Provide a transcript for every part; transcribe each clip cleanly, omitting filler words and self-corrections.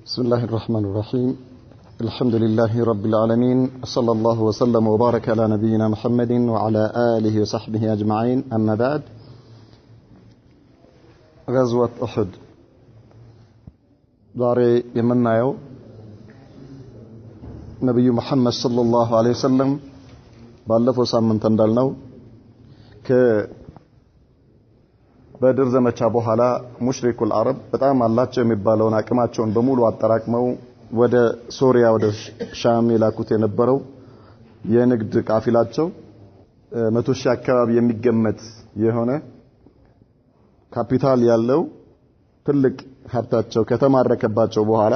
بسم الله الرحمن الرحيم. الحمد لله رب العالمين، صلى الله وسلم وبارك على نبينا محمد وعلى آله وصحبه أجمعين. أما بعد، غزوة أحد ዛሬ የምናየው ነብዩ መሐመድ ሰለላሁ ዐለይሂ ወሰለም ባለፈው ሳምንት እንዳልነው በድር ዘመቻ በኋላ ሙሽሪኩል አረብ በጣም አላቸው የሚባለውን አቅማቸውን በሙሉ አጠራቅመው ወደ ሶሪያ ወደ ሻም የላኩት የነበረው የንግድ ቃፊላቸው 100 ሺህ አካባቢ የሚገመት የሆነ ካፒታል ያለው ትልቅ ሀብታቸው ከተማረከባቸው በኋላ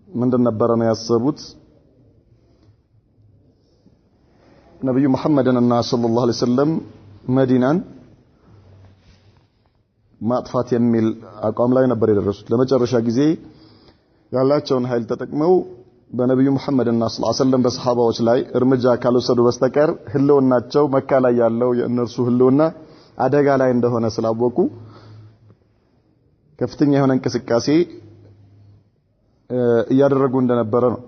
ምንድን ነበር ነው ያሰቡት? ነብዩ መሐመድና ሰለላሁ ዐለይሂ ወሰለም መዲናን ማጥፋት የሚል አቋም ላይ ነበር የደረሱት። ለመጨረሻ ጊዜ ያላቸውን ኃይል ተጠቅመው በነብዩ መሐመድና ሰለላሁ ዐለይሂ ወሰለም በሰሃባዎች ላይ እርምጃ ካልወሰዱ በስተቀር ህልውናቸው መካ ላይ ያለው የእነርሱ ህልውና አደጋ ላይ እንደሆነ ስላወቁ ከፍተኛ የሆነ እንቅስቃሴ እያደረጉ እንደነበረ ነው።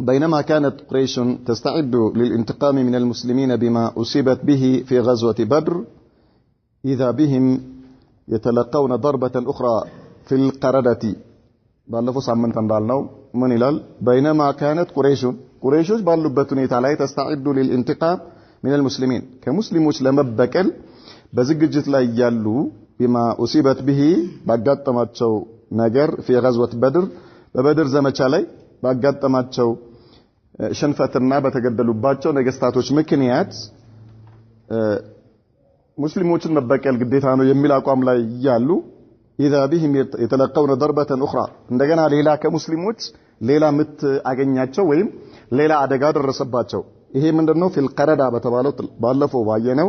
بينما كانت قريش تستعد للانتقام من المسلمين بما أصيبت به في غزوة بدر إذا بهم يتلقون ضربة أخرى في القردة. بالله سامن تندالنا من إلال بينما كانت قريش باللبتني تعالى تستعد للانتقام من المسلمين كمسلموش لمبكل بزججت لا يالو بما أصيبت به باقاتماتشو نجر في غزوة بدر ببدر زمچا ላይ ባጋጠማቸው ሽንፈትና በተገደሉባቸው ነገስታቶች ምክንያት ሙስሊሞችን መበቀል ግዴታ ነው የሚል አቋም ላይ ያሉ اذا بهم يتلقون ضربة اخرى እንደገና ሌላ ከሙስሊሞች ሌላ ምት አገኛቸው ወይም ሌላ አደጋ ደረሰባቸው። ይሄ ምንድነው? في القردة በተባለው ባለፈው ባየነው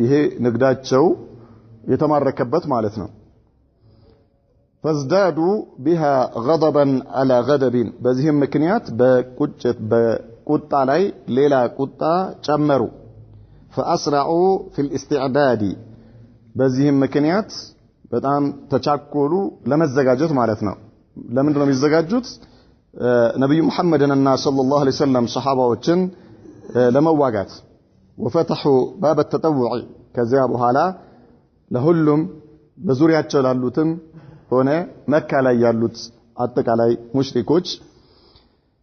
ይሄ ንግዳቸው የተማረከበት ማለት ነው። فازدادوا بها غضبا على غضب በዚህም ምክንያት በቁጣ ላይ ሌላ ቁጣ ጨመሩ። فاسرعوا في الاستعداد በዚህም ምክንያት በጣም ተቻኮሉ ለመዘጋጀት ማለት ነው። ለምን ነው የሚዘጋጁት? ነብዩ መሐመድና ሰለላሁ ዐለይሂ ወሰለም ሰሃባዎችን ለመዋጋት وفتحوا باب التطوع ከዚያ በኋላ ለሁሉም በዙሪያቸው ላሉትም ሆነ መካ ላይ ያሉት አጠቃላይ ሙሽሪኮች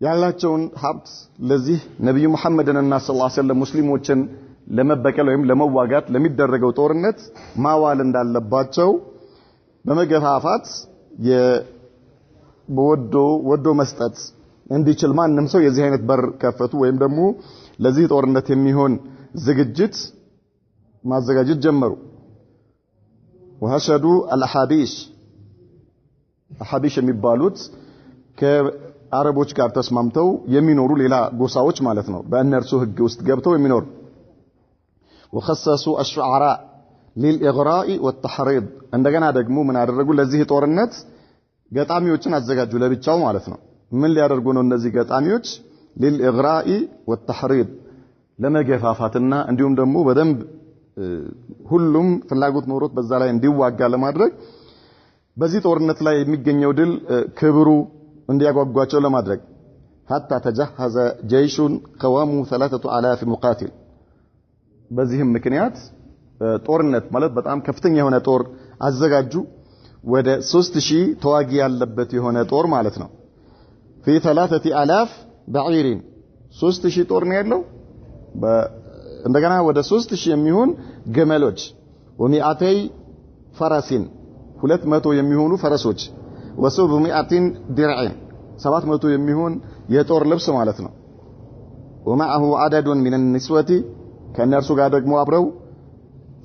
ያላቸውን ሀብት ለዚህ ነብዩ መሐመድና ሰለላሁ ዐለይሂ ወሰለም ሙስሊሞችን ለመበቀል ወይም ለመዋጋት ለሚደረገው ጦርነት ማዋል እንዳለባቸው በመገፋፋት ወዶ መስጠት እንዲችል ማንም ሰው የዚህ አይነት በር ከፈቱ ወይም ደግሞ ለዚህ ጦርነት የሚሆን ዝግጅት ማዘጋጀት ጀመሩ። وحشدوا الأحابيش የሚባሉት ከአረቦች ጋር ተስማምተው የሚኖሩ ሌላ ጎሳዎች ማለት ነው። በእነርሱ ህግ ውስጥ ገብተው የሚኖሩ وخصصوا الشعراء للإغراء والتحريض እንደገና ደግሞ ምን አደረጉ? ለዚህ ጦርነት ገጣሚዎችን አዘጋጁ ለብቻው ማለት ነው። ምን ሊያደርጉ ነው እነዚህ ገጣሚዎች? للإغراء والتحريض ለመገፋፋትና እንዲሁም ደግሞ በደንብ ሁሉም ፍላጎት ኖሮት በዛ ላይ እንዲዋጋ ለማድረግ በዚህ ጦርነት ላይ የሚገኘው ድል ክብሩ እንዲያጓጓቸው ለማድረግ حتى تجهز جيش قوامه 3000 مقاتل በዚህም ምክንያት ጦርነት ማለት በጣም ከፍተኛ የሆነ ጦር አዘጋጁ። ወደ 3000 ተዋጊ ያለበት የሆነ ጦር ማለት ነው። في 3000 بعير 3000 ጦር ነው ያለው። እንደገና ወደ 3000 የሚሆን ገመሎች ወሚአተይ ፈረሲን 200 የሚሆኑ ፈረሶች ወ700 ድርዕን 700 የሚሆን የጦር ልብስ ማለት ነው። ومعه عدد من النسوة ከነርሱ ጋር ደግሞ አብረው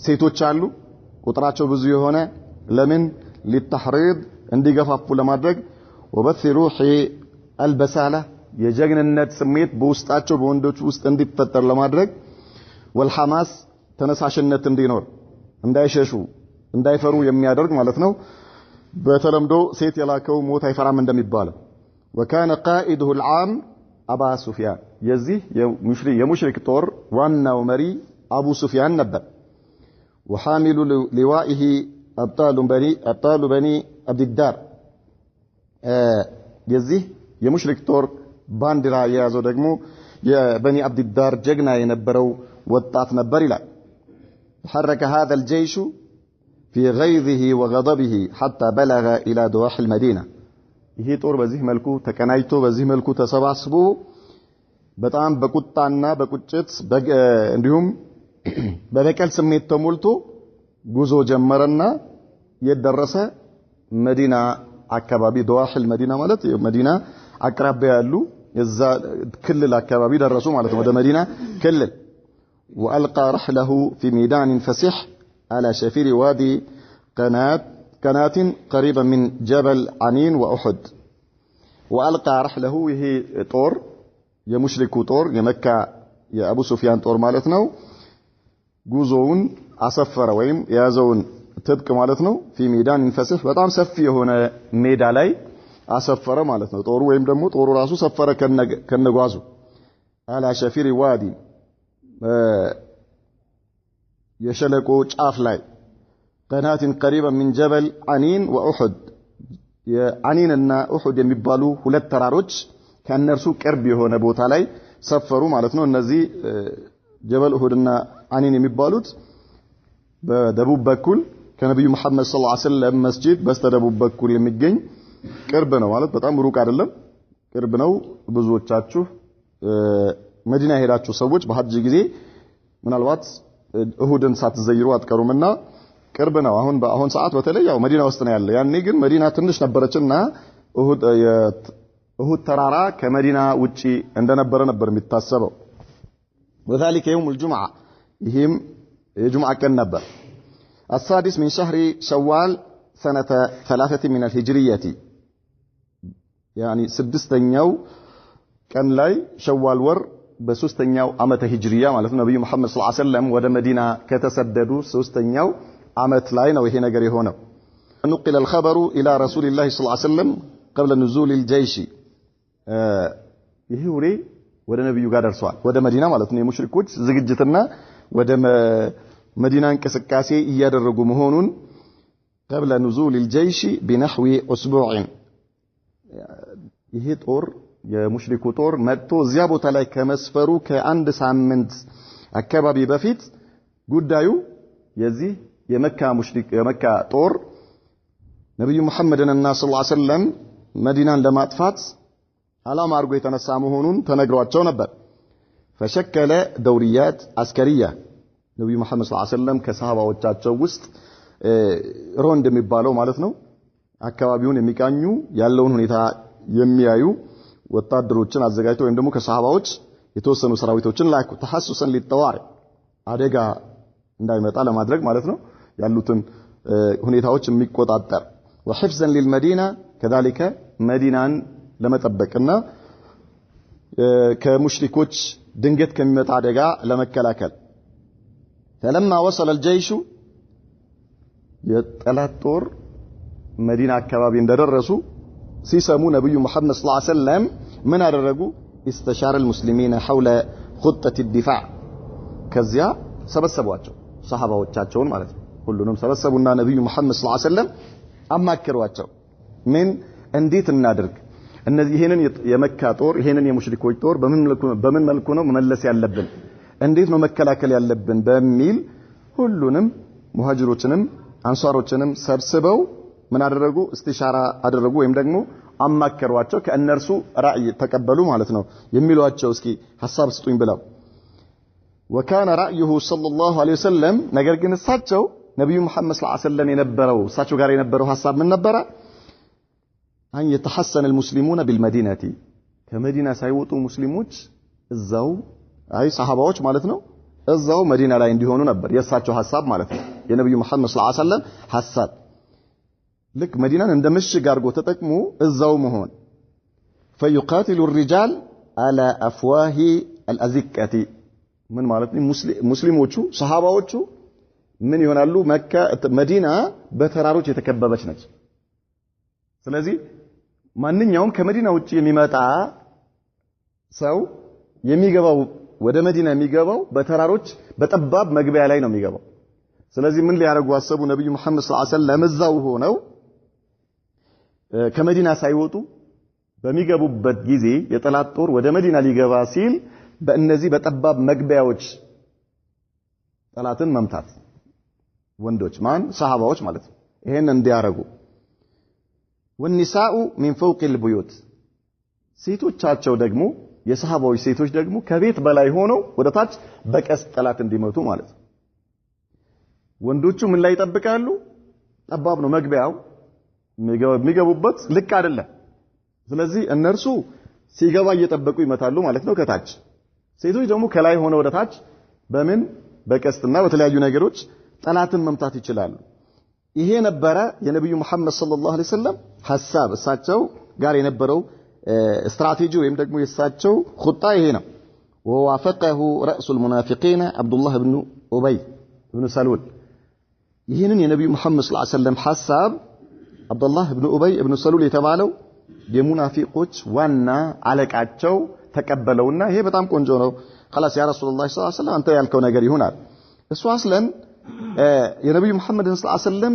ሴቶች አሉ ቁጥራቸው ብዙ የሆነ ለምን للتحريض እንዲገፋፉ ለማድረግ وبث روح البسالة የጀግንነት ስሜት በውስጣቸው በወንዶች ውስጥ እንዲፈጠር ለማድረግ والحماس ተነሳሽነት እንዲኖር እንዳይሸሹ እንዳይፈሩ የሚያደርግ ማለት ነው። በተለምዶ ሴት የላከው ሞት አይፈራም እንደሚባለው وكان قائده العام أبا سفيان የዚህ የሙሽሪክ ጦር ዋናው መሪ አቡ ሱፊያን ነበር። وحامل لوائه أبطال بني عبد الدار يزيه يمشرك طور باندرا يازو دقمو يا بني عبد الدار جغنا ينبرو وطات نبر لا حرك هذا الجيش في غيظه وغضبه حتى بلغ إلى ضواحي المدينة ይሄ ጦር በዚህ መልኩ ተቀናይቶ በዚህ መልኩ ተሰባስቦ በጣም በቁጣና በቁጭት እንዲሁም በበቀል ስሜት ተሞልቶ ጉዞ ጀመረና የደረሰ መዲና አካባቢ ضواحي መዲና ማለት መዲና አቅራቢያ ያሉ የዛ ክልል አካባቢ ደረሱ ማለት ነው ወደ መዲና ክልል وألقى رحله في ميدان فسيح على شفير وادي قناة قريبا من جبل عنين وأحد وألقى رحله وهي طور يمشرك طور يمكة يا أبو سفيان طور مالتنا جوزون أسفر ويم يازون تبك مالتنا في ميدان فسيح بطعم سفي هنا ميدا لي أسفر مالتنا طور ويم دمو طور راسو سفر كالنجوازو على شفير وادي يشلكو شاف لاي قناة قريبة من جبل عنين وأحد عنين أن أحد يمبالو ሁለት ተራሮች ከነርሱ ቅርብ የሆነ ቦታ ላይ ሰፈሩ ማለት ነው እነዚህ ጀበል ኡሁድና عنين የሚባሉት በደቡብ በኩል ከነብዩ መሐመድ ሰለላሁ ዐለይሂ ወሰለም መስጂድ በስተደቡብ በኩል የሚገኝ ቅርብ ነው ማለት በጣም ሩቅ አይደለም ቅርብ ነው ብዙዎቻችሁ መዲና ሄዳችሁ ሰዎች በሐጅ ጊዜ ምናልባት እሁድን ሳትዘይሩ አትቀሩምና ቅርብ ነው አሁን ሰዓት በተለይ ያው መዲና ውስጥ ነው ያለ ያኔ ግን መዲና ትንሽ ነበረችና እሁድ ተራራ ከመዲና ውጪ እንደነበረ ነበር የሚታሰበው وذلك يوم الجمعة ይህም የጁምዓ ቀን ነበር السادس من شهر شوال سنة 3 من الهجرية يعني ስድስተኛው ቀን ላይ ሸዋል ወር በሶስተኛው ዓመተ ሂጅሪያ ማለት ነው ነብዩ መሐመድ ሰለላሁ ዐለይሂ ወሰለም ወደ መዲና ከተሰደዱ ሶስተኛው ዓመት ላይ ነው ይሄ ነገር የሆነው نقل الخبر الى رسول الله صلى الله عليه وسلم قبل نزول الجيش ይሄ ወሬ ወደ ነብዩ ጋር ደርሷል ወደ መዲና ማለት ነው የሙሽሪኮች ዝግጅትና ወደ መዲና እንቅስቃሴ እያደረጉ መሆኑን قبل نزول الجيش بنحو اسبوع ይሄ ጦር የሙሽሪኩ ጦር መጥቶ እዚያ ቦታ ላይ ከመስፈሩ ከአንድ ሳምንት አካባቢ በፊት ጉዳዩ የዚህ የመካ ጦር ነብዩ መሐመድንና ሰለላሁ ዐለይሂ ወሰለም መዲናን ለማጥፋት ዓላማ አድርጎ የተነሳ መሆኑን ተነግሯቸው ነበር فشكل دوريات عسكريه ነብዩ መሐመድ ሰለላሁ ዐለይሂ ወሰለም ከሰሃባዎቻቸው ውስጥ ሮንድ የሚባለው ማለት ነው አካባቢውን የሚቃኙ ያለውን ሁኔታ የሚያዩ ወታደሮችን አዘጋጅተው ወይም ደግሞ ከሰሃባዎች የተወሰኑ ሰራዊቶችን ላኩ ተሐሱሰን ሊተዋሪ አደጋ እንዳይመጣ ለማድረግ ማለት ነው ያሉትን ሁኔታዎች የሚቆጣጠር وحفظا للمدينه كذلك መዲናን ለመጠበቅና ከሙሽሪኮች ድንገት ከሚመጣ አደጋ ለመከላከል فلما وصل الجيش የጠላት ጦር መዲና አካባቢ እንደደረሱ ሲሰሙ ነብዩ መሐመድ ሰለላሁ ዐለይሂ ወሰለም ምን አደረጉ استشار المسلمين حول خطة الدفاع ከዚያ ሰበሰቧቸው ሰሃባዎቻቸውን ማለት ነው ሁሉንም ሰበሰቡና ነብዩ መሐመድ ሰለላሁ ዐለይሂ ወሰለም አማከሯቸው ምን እንዴት እናድርግ እነዚህ ይሄንን የመካ ጦር ይሄንን የሙሽሪኮች ጦር በምን መልኩ ነው መመለስ ያለብን እንዴት ነው መከላከል ያለብን በሚል ሁሉንም ሙሃጅሮችንም አንሷሮችንም ሰብስበው ምን አደረጉ እስቲሻራ አደረጉ ወይም ደግሞ አማከሯቸው ከእነርሱ ራእይ ተቀበሉ ማለት ነው የሚሏቸው እስኪ ሐሳብ ስጡኝ ብለው وكان رأيه صلى الله عليه وسلم ነገር ግን እሳቸው ነብዩ መሐመድ ሰለላሁ ዐለይሂ ወሰለም የነበረው እሳቸው ጋር የነበረው ሐሳብ ምን ነበር أن يتحسن المسلمون بالمدينة ከመዲና ሳይወጡ ሙስሊሞች እዛው አይ ሰሃባዎች ማለት ነው እዛው መዲና ላይ እንዲሆኑ ነበር የእሳቸው ሐሳብ ማለት ነው የነብዩ መሐመድ ሰለላሁ ዐለይሂ ወሰለም ሐሳብ ልክ መዲናን እንደ ምሽግ አድርጎ ተጠቅሞ እዛው መሆን فيقاتل الرجال على افواه الازقه ምን ማለት ነው ሙስሊሞቹ ሰሃባዎቹ ምን ይሆናሉ መካ መዲና በተራሮች የተከበበች ነች ስለዚህ ማንኛውም ከመዲና ውጪ የሚመጣ ሰው የሚገባው ወደ መዲና የሚገባው በተራሮች በጠባብ መግቢያ ላይ ነው የሚገባው ስለዚህ ምን ሊያደርጉ አሰቡ? ነብዩ መሐመድ ሰለላሁ ዐለይሂ ወሰለም እዛው ሆነው ከመዲና ሳይወጡ በሚገቡበት ጊዜ የጠላት ጦር ወደ መዲና ሊገባ ሲል በእነዚህ በጠባብ መግቢያዎች ጠላትን መምታት ወንዶች ሰሃባዎች ማለት ነው ይሄን እንዲያረጉ والنساء من فوق البيوت ሴቶቻቸው ደግሞ የሰሃባዎች ሴቶች ደግሞ ከቤት በላይ ሆነው ወደ ታች በቀስት ጠላት እንዲመቱ ማለት ነው ወንዶቹ ምን ላይ ይጠብቃሉ ጠባብ ነው መግቢያው የሚገቡበት ልክ አይደለም ስለዚህ እነርሱ ሲገባ እየጠበቁ ይመታሉ ማለት ነው ከታች ሴቶች ደግሞ ከላይ ሆነው ወደ ታች በምን በቀስትና በተለያዩ ነገሮች ጠላትን መምታት ይችላሉ ይሄ ነበረ የነብዩ መሐመድ ሰለላሁ ዐለይሂ ወሰለም ሐሳብ እሳቸው ጋር የነበረው ስትራቴጂ ወይም ደግሞ የእሳቸው ኹጣ ይሄ ነው ወዋፈቀሁ رأس المنافقين عبد الله بن ابي بن سلول ይሄንን የነብዩ መሐመድ ሰለላሁ ዐለይሂ ወሰለም ሐሳብ አብዱላህ ኢብኑ ኡበይ ኢብኑ ሰሉል የተባለው የሙናፊቆች ዋና አለቃቸው ተቀበለውና ይሄ በጣም ቆንጆ ነው خلاص ያ ረሱላህ ሰለላሁ ዐለይሂ ወሰለም አንተ ያልከው ነገር ይሆናል እሱ አስለን የነብዩ መሐመድ ሰለላሁ ዐለይሂ ወሰለም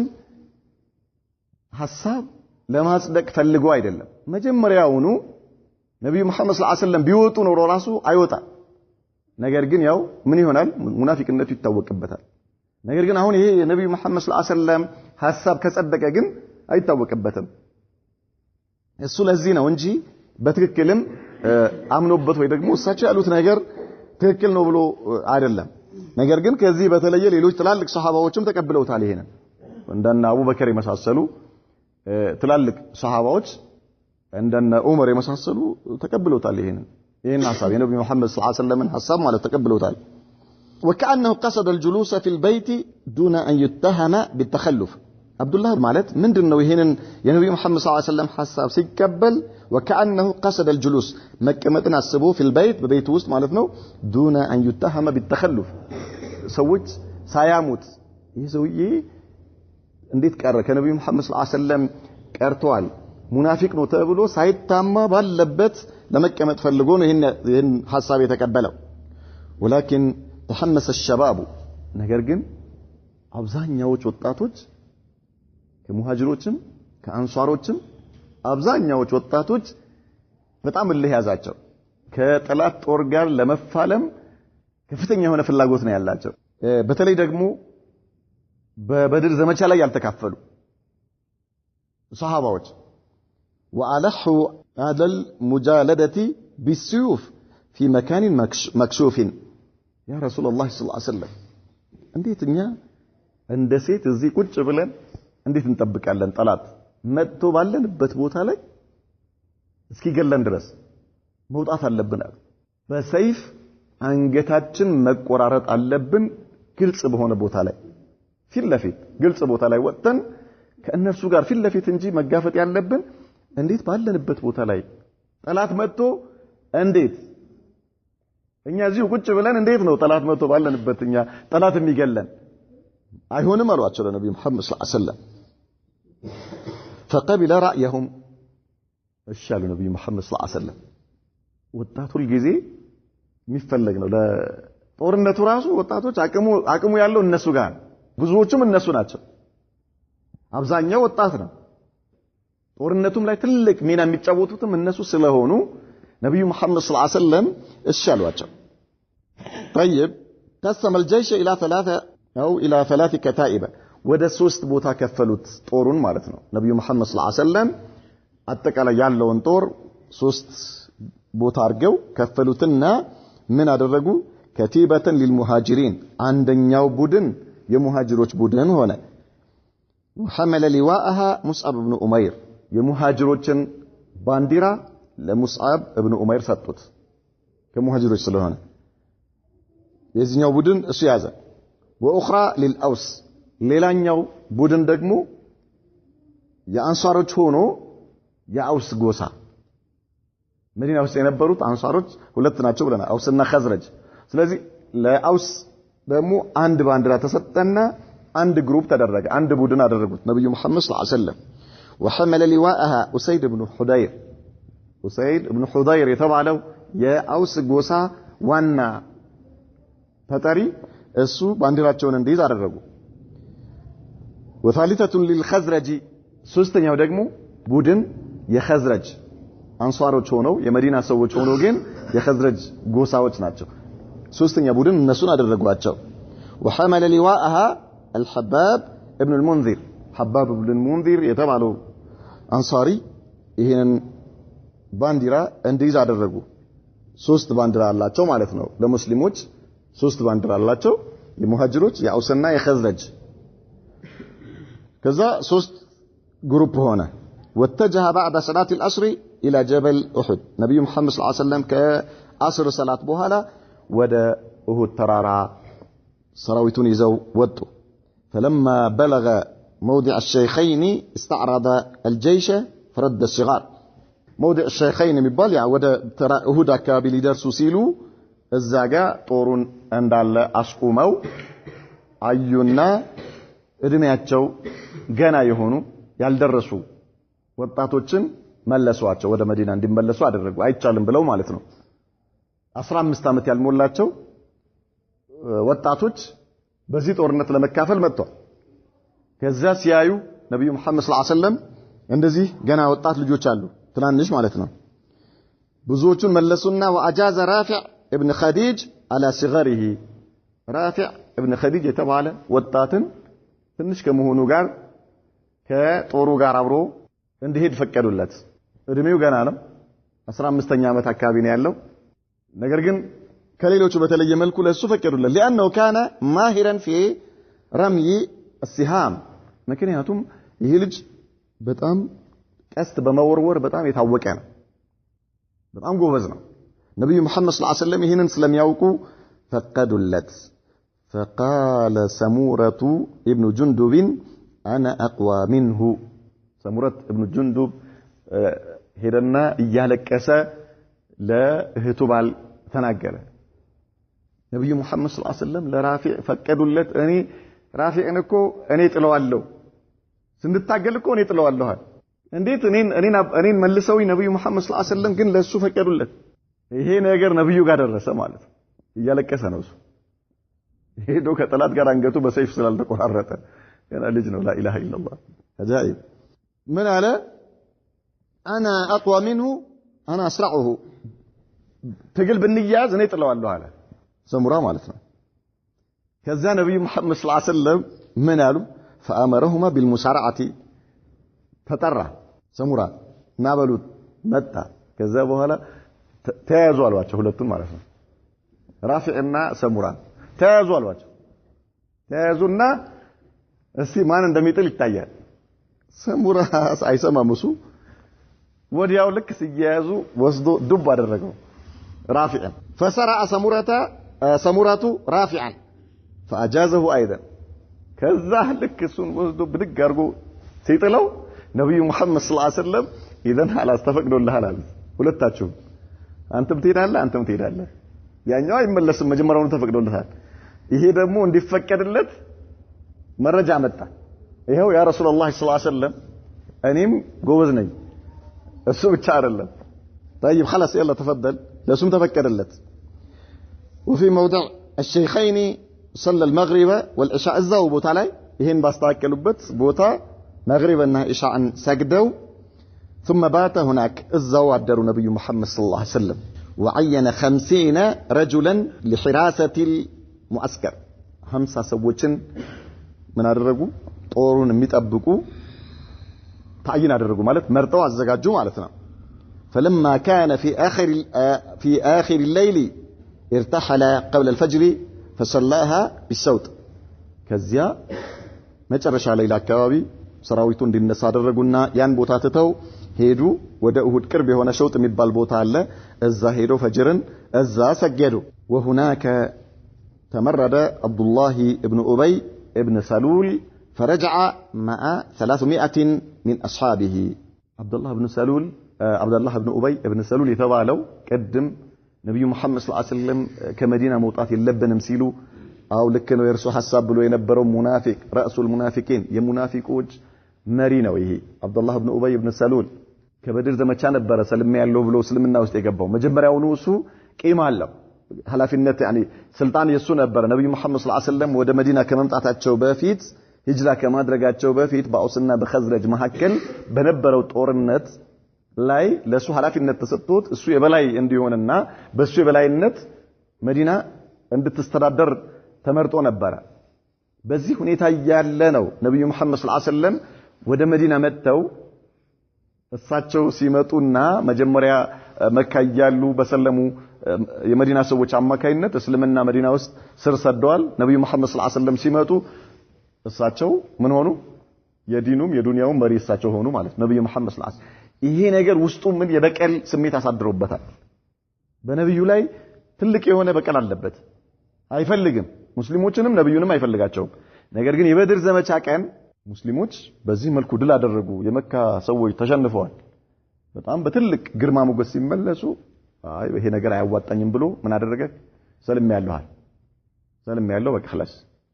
ሐሳብ ለማጽደቅ ፈልጎ አይደለም መጀመሪያውኑ ነብዩ መሐመድ ሰለላሁ ዐለይሂ ወሰለም ቢወጡ ነው ራሱ አይወጣ ነገር ግን ያው ምን ይሆናል ሙናፊቅነቱ ይታወቅበታል ነገር ግን አሁን ይሄ የነብዩ መሐመድ ሰለላሁ ዐለይሂ ወሰለም ሐሳብ ከጸደቀ ግን አይታወቅበትም እሱ ለዚህ ነው እንጂ በትክክልም አምኖበት ወይ ደግሞ እሳቸው ያሉት ነገር ትክክል ነው ብሎ አይደለም ነገር ግን ከዚህ በተለየ ሌሎች ትላልቅ ሰሃባዎችም ተቀብለውታል ይሄንን እንደነ አቡበከር የመሳሰሉ ትላልቅ ሰሃባዎች እንደነ ዑመር የመሳሰሉ ተቀብለውታል ይሄን ሐሳብ የነብዩ መሐመድ ሰለላሁ ዐለይሂ ወሰለም ሐሳብ ማለት ተቀብለውታል وكأنه قصد الجلوس في البيت دون أن يتهم بالتخلف عبد الله ማለት ምንድነው ይሄንን የነብዩ መሐመድ ሰለላሁ ዐለይሂ ወሰለም ሐሳብ ሲቀበል وكأنه قصد الجلوس መቀመጥን አስቦ في البيت በቤት ውስጥ ማለት ነው دون أن يتهم بالتخلف ሰዎች ሳያሙት ይሄ ሰውዬ እንዴት ቀረ ከነብዩ መሐመድ ሰለላሁ ዐለይሂ ወሰለም ቀርቷል ሙናፊቅ ነው ተብሎ ሳይታማ ባለበት ለመቀመጥ ፈልጎ ነው ይሄን ሐሳብ የተቀበለው ولكن تحمس الشباب ነገር ግን አብዛኛዎቹ ወጣቶች ከሙሃጅሮችም ከአንሷሮችም አብዛኛዎቹ ወጣቶች በጣም እልህ ያዛቸው ከጠላት ጦር ጋር ለመፋለም ከፍተኛ የሆነ ፍላጎት ነው ያላቸው በተለይ ደግሞ በበድር ዘመቻ ላይ ያልተካፈሉ ሰሃባዎች وألحوا على المجالدة بالسيوف في مكان مكشوف يا رسول الله صلى الله عليه وسلم እንዴት እኛ እንደ ሴት እዚህ ቁጭ ብለን እንዴት እንጠብቃለን ጠላት መጥቶ ባለንበት ቦታ ላይ እስኪ ገለን ድረስ መውጣት አለብን በሰይፍ አንገታችን መቆራረጥ አለብን ግልጽ በሆነ ቦታ ላይ ፊት ለፊት ግልጽ ቦታ ላይ ወጥተን ከእነርሱ ጋር ፊት ለፊት እንጂ መጋፈጥ ያለብን እንዴት ባለንበት ቦታ ላይ ጠላት መጥቶ እንዴት እኛ እዚሁ ቁጭ ብለን እንዴት ነው ጠላት መጥቶ ባለንበት እኛ ጠላት የሚገለን አይሆንም አሏቸው ለነብዩ መሐመድ ሰለላሁ ዐለይሂ ወሰለም فقبل رأيهم እሻሉ ነብዩ መሐመድ ሰለላሁ ዐለይሂ ወሰለም ወጣቱ ጊዜ የሚፈልግ ነው ለጦርነቱ ራሱ ወጣቶች አቅሙ ያለው እነሱ ጋር ብዙዎችም እነሱ ናቸው አብዛኛው ወጣት ነው ጦርነቱም ላይ ትልቅ ሚና የሚጫወቱትም እነሱ ስለሆኑ ነብዩ መሐመድ ሰለላሁ ዐለይሂ ወሰለም እሻሏቸው طيب قسم الجيش الى ثلاث كتائب ወደ 3 ቦታ ከፈሉት ጦሩን ማለት ነው ነብዩ መሐመድ ሰለላሁ ዐለይሂ ወሰለም አጠቃላይ ያለውን ጦር 3 ቦታ አድርገው ከፈሉትና ምን አደረጉ ከቲበተን للمهاجرين አንደኛው ቡድን የሙሃጅሮች ቡድን ሆነ وحمل لواءها مصعب بن عمير የሙሃጅሮችን ባንዲራ ለሙስዓብ ኢብኑ ዑመይር ሰጡት ከሙሃጅሮች ስለሆነ የዚህኛው ቡድን እሱ ያዘ وأخرى للأوس ሌላኛው ቡድን ደግሞ የአንሳሮች ሆኖ የአውስ ጎሳ መዲና ውስጥ የነበሩት አንሳሮች ሁለት ናቸው ብለና አውስና ኸዝረጅ ስለዚህ ለአውስ ደግሞ አንድ ባንዲራ ተሰጠና አንድ ግሩፕ ተደረገ አንድ ቡድን አደረጉት ነብዩ መሐመድ ሰለላሁ ዐለይሂ ወሰለም وحمل لواءها أسيد بن حضير የተባለው የአውስ ጎሳ ዋና ተጠሪ እሱ ባንዲራቸውን እንዲይዝ አደረጉ وثالثة للخزرج ሶስተኛው ደግሞ ቡድን የኸዝረጅ አንሷሮች ሆነው የመዲና ሰዎች ሆነው ግን የኸዝረጅ ጎሳዎች ናቸው ሶስተኛ ቡድን እነሱን አደረጓቸው وحمل لواءها الحباب ابن المنذر حباب ابن المنذر የተባለው አንሳሪ ይሄንን ባንዲራ እንዲይዝ አደረጉ ሶስት ባንዲራ አላቸው ማለት ነው ለሙስሊሞች ሶስት ባንዲራ አላቸው የሙሃጅሮች የአውስና የኸዝረጅ ከዛ ሶስት ግሩፕ ሆነ واتجه بعد صلاه العصر الى جبل احد نبي محمد صلى الله عليه وسلم كعصر صلاه በኋላ ወደ እሁድ ተራራ ሰራዊቱን ይዘው ወጡ فلما بلغ موضع الشيخين استعرض الجيش فرد الصغار موضع الشيخين የሚባል ያ ወደ እሁድ አካባቢ ሊደርሱ ሲሉ እዛ ጋር ጦሩን እንዳለ አስቆመው አዩና እድሜያቸው ገና የሆኑ ያልደረሱ ወጣቶችን መለሷቸው ወደ መዲና እንዲመለሱ አደረጉ አይቻልም ብለው ማለት ነው 15 ዓመት ያልሞላቸው ወጣቶች በዚህ ጦርነት ለመካፈል መጥተዋል ከዛ ሲያዩ ነብዩ መሐመድ ሰለላሁ ዐለይሂ ወሰለም እንደዚህ ገና ወጣት ልጆች አሉ ትናንሽ ማለት ነው ብዙዎቹን መለሱና ወአጃዘ ራፊዕ ابن خديج على صغره رافع ابن خديج የተባለ ወጣትን ትንሽ ከመሆኑ ጋር ከጦሩ ጋር አብሮ እንዲሄድ ፈቀዱለት እድሜው ገና ነው 15ኛ ዓመት አካባቢ ነው ያለው ነገር ግን ከሌሎቹ በተለየ መልኩ ለሱ ፈቀዱለት لانه كان ماهرا في رمي السهام ምክንያቱም ይሄ ልጅ በጣም ቀስት በመወርወር በጣም የታወቀ ነው በጣም ጎበዝ ነው ነብዩ መሐመድ ሰለላሁ ዐለይሂ ወሰለም ይሄንን ስለሚያውቁ ፈቀዱለት فقال سمورة ابن جندب انا اقوى منه سمورة ابن جندب ሄደና እያለቀሰ ለእህቱ ባል ተናገረ ነብዩ መሐመድ ሰለላሁ ዐለይሂ ወሰለም ለራፊዕ ፈቀዱለት እኔ ራፊዕን እኮ እኔ ጥለዋለሁ ስንታገል እኮ እኔ ጥለዋለሁ እንዴት እኔን መልሰው ነብዩ መሐመድ ሰለላሁ ዐለይሂ ወሰለም ግን ለሱ ፈቀዱለት ይሄ ነገር ነብዩ ጋር ደረሰ ማለት እያለቀሰ ነው እሱ ሄዶ ከጠላት ጋር አንገቱ በሰይፍ ስላልተቆራረጠ ገና ልጅ ነው لا اله الا الله عجائب ምን አለ انا اقوى منه انا اسرعه ትግል ብንያዝ እኔ ጥለዋለሁ አለ ሰሙራ ማለት ነው ከዛ ነብዩ መሐመድ ሰለላሁ ዐለይሂ ወሰለም ምን አሉ فامرهما بالمسارعه ተጠራ ሰሙራ ናበሉት መጣ ከዛ በኋላ ተያዙ አሏቸው ሁለቱም ማለት ነው ራፊዕና ሰሙራ ተያዙ አሏቸው ተያዙና እስቲ ማን እንደሚጥል ይታያል ሰሙራ አይሰማም እሱ ወዲያው ልክ ሲያዙ ወስዶ ዱብ አደረገው ራፊዕን فسرع سمورة رافعا فاجازه ايضا ከዛ ልክ እሱን ወስዶ ብድግ አድርጎ ሲጥለው ነብዩ መሐመድ ሰለላሁ ዐለይሂ ወሰለም ኢዘን ሐላስ ተፈቅዶልሃል አለ ሁለታችሁ አንተም ትሄዳለህ ያኛው አይመለስም መጀመሪያውኑ ተፈቅዶልሃል ይሄ ደግሞ እንዲፈቀድለት መረጃ መጣ ይሄው ያ ረሱላህ ሰለላሁ ዐለይሂ ወሰለም እኔም ጎበዝ ነኝ እሱ ብቻ አይደለም طيب خلاص يلا تفضل لسوم تفكرلت وفي موضع الشيخين صلى المغرب والعشاء الزاو بوتا ላይ ይሄን ባስተካከሉበት ቦታ مغربنا عشاء سجدوا ثم بات هناك الزاو አደሩ ነብዩ መሐመድ ሰለላሁ ዐለይሂ ወሰለም وعين 50 رجلا لحراسة المعسكر 50 ሰዎችን ምን አደረጉ ጦሩን የሚጠብቁ تعيين አደረጉ ማለት መርጠው አዘጋጁ ማለት ነው فلما كان في آخر الليل ارتحل قبل الفجر فصلاها بالصوت ከዚያ መጨረሻ ላይ አካባቢ ሰራዊቱ እንዲነሳ አደረጉና ያን ቦታ ተተው ሄዱ ወደ እሁድ ቅርብ የሆነ ሸውጥ የሚባል ቦታ አለ እዛ ሄዶ ፈጅርን እዛ ሰገዱ وهناك تمرد عبد الله ابن أبي ابن سلول فرجع مع 300 من أصحابه عبد الله بن أبي ابن سلول የተባለው ቀድም ነብዩ መሐመድ ሰለላሁ ዐለይሂ ወሰለም ከመዲና መውጣት የለብንም ሲሉ አው ልክ ነው የርሱ ሐሳብ ብሎ የነበረው ሙናፊቅ رأسul المنافقين የሙናፊቆች መሪ ነው ይሄ አብዱላህ ኢብኑ ኡበይ ኢብኑ ሰሉል ከበድር ዘመቻ ነበረ ሰልም ያለው ብሎ እስልምና ውስጥ የገባው መጀመሪያውኑ እሱ ቂም አለው ሐላፊነት ስልጣን የሱ ነበር ነብዩ መሐመድ ሰለላሁ ዐለይሂ ወሰለም ወደ መዲና ከመምጣታቸው በፊት ሂጅራ ከማድረጋቸው በፊት በአውስና በኸዝረጅ መካከል በነበረው ጦርነት ላይ ለሱ ኃላፊነት ተሰጥቶት እሱ የበላይ እንዲሆንና በሱ የበላይነት መዲና እንድትስተዳደር ተመርጦ ነበር። በዚህ ሁኔታ ያለ ነው ነብዩ መሐመድ ሰለላሁ ዐለይሂ ወሰለም ወደ መዲና መጥተው እሳቸው ሲመጡና መጀመሪያ መካ ያሉ በሰለሙ የመዲና ሰዎች አማካይነት እስልምና መዲና ውስጥ ስር ሰደዋል። ነብዩ መሐመድ ሰለላሁ ዐለይሂ ወሰለም ሲመጡ እሳቸው ምን ሆኑ? የዲኑም የዱንያውም መሪ እሳቸው ሆኑ ማለት ነብዩ መሐመድ ሰለላሁ ዐለይሂ ወሰለም። ይሄ ነገር ውስጡ ምን የበቀል ስሜት አሳድሮበታል። በነብዩ ላይ ትልቅ የሆነ በቀል አለበት። አይፈልግም፣ ሙስሊሞችንም ነብዩንም አይፈልጋቸውም። ነገር ግን የበድር ዘመቻ ቀን ሙስሊሞች በዚህ መልኩ ድል አደረጉ። የመካ ሰዎች ተሸንፈዋል። በጣም በትልቅ ግርማ ሞገስ ሲመለሱ አይ ይሄ ነገር አያዋጣኝም ብሎ ምን አደረገ? ሰልሜያለሁ በቃ خلاص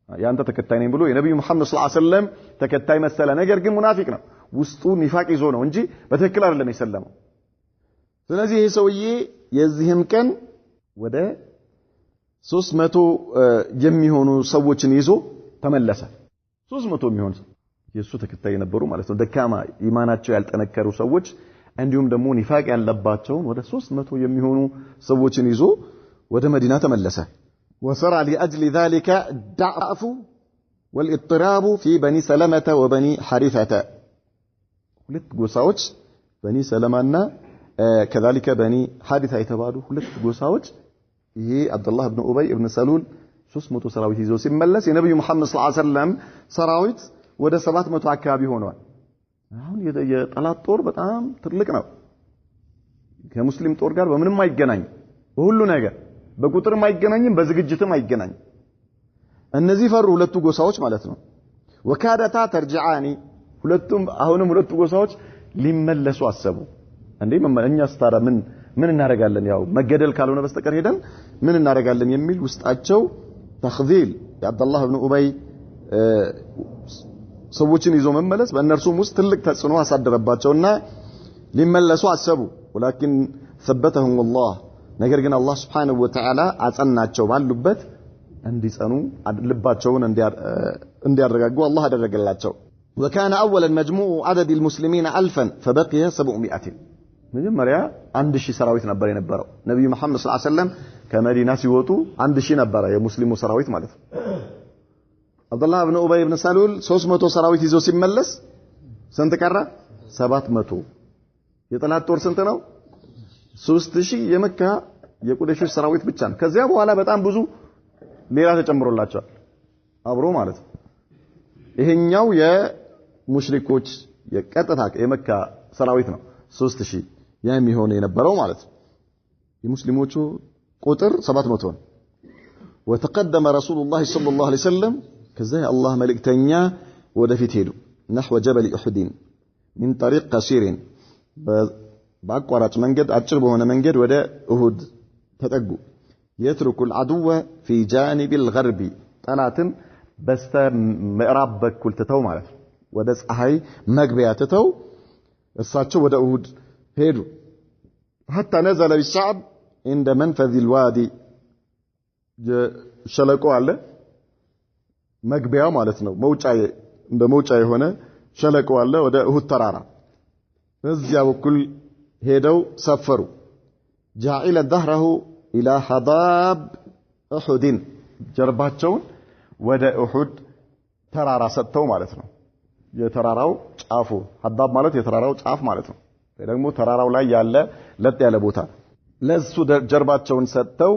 ያንተ ተከታይ ነኝ ብሎ የነብዩ መሐመድ ሰለላሁ ዐለይሂ ወሰለም ተከታይ መሰለ። ነገር ግን ሙናፊቅ ነው፣ ውስጡ ኒፋቅ ይዞ ነው እንጂ በትክክል አይደለም የሰለመው። ስለዚህ ይሄ ሰውዬ የዚህም ቀን ወደ 300 የሚሆኑ ሰዎችን ይዞ ተመለሰ። 300 የሚሆኑ የሱ ተከታይ የነበሩ ማለት ነው። ደካማ ኢማናቸው ያልጠነከሩ ሰዎች እንዲሁም ደግሞ ኒፋቅ ያለባቸው ወደ 300 የሚሆኑ ሰዎችን ይዞ ወደ መዲና ተመለሰ። وصرع لأجل ذلك الضعف والاضطراب في بني سلمة وبني حارثة. ሁለት ጎሳዎች በኒ ሰለማና كذلك بني حارثة የተባሉ ሁለት ጎሳዎች ይሄ አብዱላህ ኢብኑ ኡበይ ኢብኑ ሰሉል 300 ሰራዊት ይዞ ሲመለስ የነብዩ መሐመድ ሰለላሁ ዐለይሂ ወሰለም ሰራዊት ወደ 700 አካባቢ ሆነዋል። አሁን የጠላት ጦር በጣም ትልቅ ነው። ከሙስሊም ጦር ጋር በምንም አይገናኝ፣ በሁሉ ነገር በቁጥርም አይገናኝም፣ በዝግጅትም አይገናኝም። እነዚህ ፈሩ ሁለቱ ጎሳዎች ማለት ነው። ወካደታ ተርጅዓኒ ሁለቱም አሁንም ሁለቱ ጎሳዎች ሊመለሱ አሰቡ። እንዴ እኛስ ታዲያ ምን እናደርጋለን? ያው መገደል ካልሆነ በስተቀር ሄደን ምን እናደርጋለን የሚል ውስጣቸው ተኽዚል የአብዱላህ ኢብኑ ኡበይ ሰዎችን ይዞ መመለስ በእነርሱም ውስጥ ትልቅ ተጽዕኖ አሳደረባቸውና ሊመለሱ አሰቡ። ወላኪን ثبتهم الله ነገር ግን አላህ Subhanahu Wa Ta'ala አጸናቸው፣ ባሉበት እንዲጸኑ ልባቸውን እንዲያረጋጉ አላህ አደረገላቸው። وكان اول المجموع عدد المسلمين 1000 فبقي 700. መጀመሪያ 1000 ሰራዊት ነበር የነበረው። ነብዩ መሐመድ ሰለላሁ ዐለይሂ ወሰለም ከመዲና ሲወጡ 1000 ነበር የሙስሊሙ ሰራዊት ማለት ነው። አብዱላህ ኢብኑ ኡበይ ኢብኑ ሰሉል 300 ሰራዊት ይዞ ሲመለስ ስንት ቀረ? 700። የጠላት ጦር ስንት ነው? 3000 የመካ የቁረይሾች ሰራዊት ብቻ ነው። ከዚያ በኋላ በጣም ብዙ ሌላ ተጨምሮላቸዋል አብሮ ማለት ነው። ይሄኛው የሙሽሪኮች የቀጥታ የመካ ሰራዊት ነው 3000 የሚሆን የነበረው ማለት ነው። የሙስሊሞቹ ቁጥር 700 ነው። وتقدم رسول الله صلى الله عليه وسلم ከዛ የአላህ መልእክተኛ ወደፊት ሄዱ። نحو جبل احد من طريق قصير በአቋራጭ መንገድ አጭር በሆነ መንገድ ወደ እሁድ ተጠጉ። يترك العدو في جانب الغرب ጠላትን በስተ ምዕራብ በኩል ተተው ማለት ነው። ወደ ፀሐይ መግቢያ ተተው እሳቸው ወደ እሁድ ሄዱ። حتى نزل بالشعب عند منفذ الوادي ሸለቆ አለ መግቢያው ማለት ነው። እንደ መውጫ የሆነ ሸለቆ አለ ወደ እሁድ ተራራ። እዚያ በኩል ሄደው ሰፈሩ። جاعل ظهره الى حضاب احد ጀርባቸውን ወደ እሁድ ተራራ ሰጥተው ማለት ነው። የተራራው ጫፉ ሐዳብ ማለት የተራራው ጫፍ ማለት ነው። ደግሞ ተራራው ላይ ያለ ለጥ ያለ ቦታ ለሱ ጀርባቸውን ሰጥተው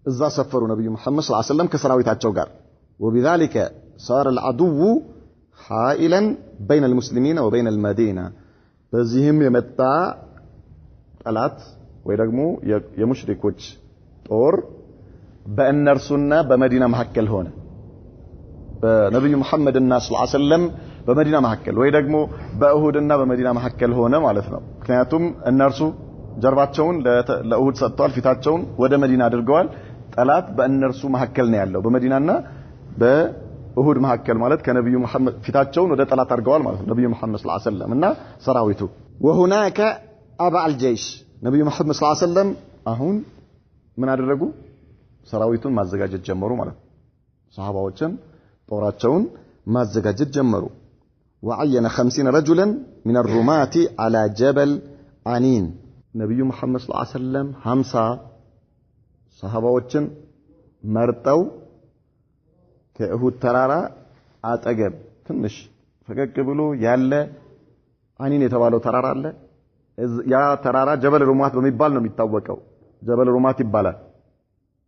እዛ ሰፈሩ ነብዩ መሐመድ ሰለላሁ ዐለይሂ ወሰለም ከሰራዊታቸው ጋር። وبذلك صار العدو حائلا بين المسلمين وبين المدينة. በዚህም የመጣ ጠላት ወይ ደግሞ የሙሽሪኮች ጦር በእነርሱና በመዲና መካከል ሆነ። በነብዩ መሐመድና ሰለላሁ ዐለይሂ ወሰለም በመዲና መካከል ወይ ደግሞ በእሁድና በመዲና መካከል ሆነ ማለት ነው። ምክንያቱም እነርሱ ጀርባቸውን ለእሁድ ሰጥተዋል፣ ፊታቸውን ወደ መዲና አድርገዋል። ጠላት በእነርሱ መካከል ነው ያለው፣ በመዲናና በእሁድ መካከል ማለት ከነብዩ መሐመድ ፊታቸውን ወደ ጠላት አድርገዋል ማለት ነው ነብዩ መሐመድ ሰለላሁ ዐለይሂ ወሰለም እና ሰራዊቱ። وهناك ابع الجيش ነብዩ መሐመድ ሰለላሁ ዐለይሂ ወሰለም አሁን ምን አደረጉ? ሰራዊቱን ማዘጋጀት ጀመሩ ማለት ነው። ሰሃባዎችን ጦራቸውን ማዘጋጀት ጀመሩ وعين 50 رجلا من الرماة على جبل عنين ነብዩ መሐመድ ሰለላሁ ዐለይሂ ወሰለም 50 ሰሃባዎችን መርጠው ከእሁድ ተራራ አጠገብ ትንሽ ፈቀቅ ብሎ ያለ አኒን የተባለው ተራራ አለ ያ ተራራ ጀበል ሩማት በሚባል ነው የሚታወቀው ጀበል ሩማት ይባላል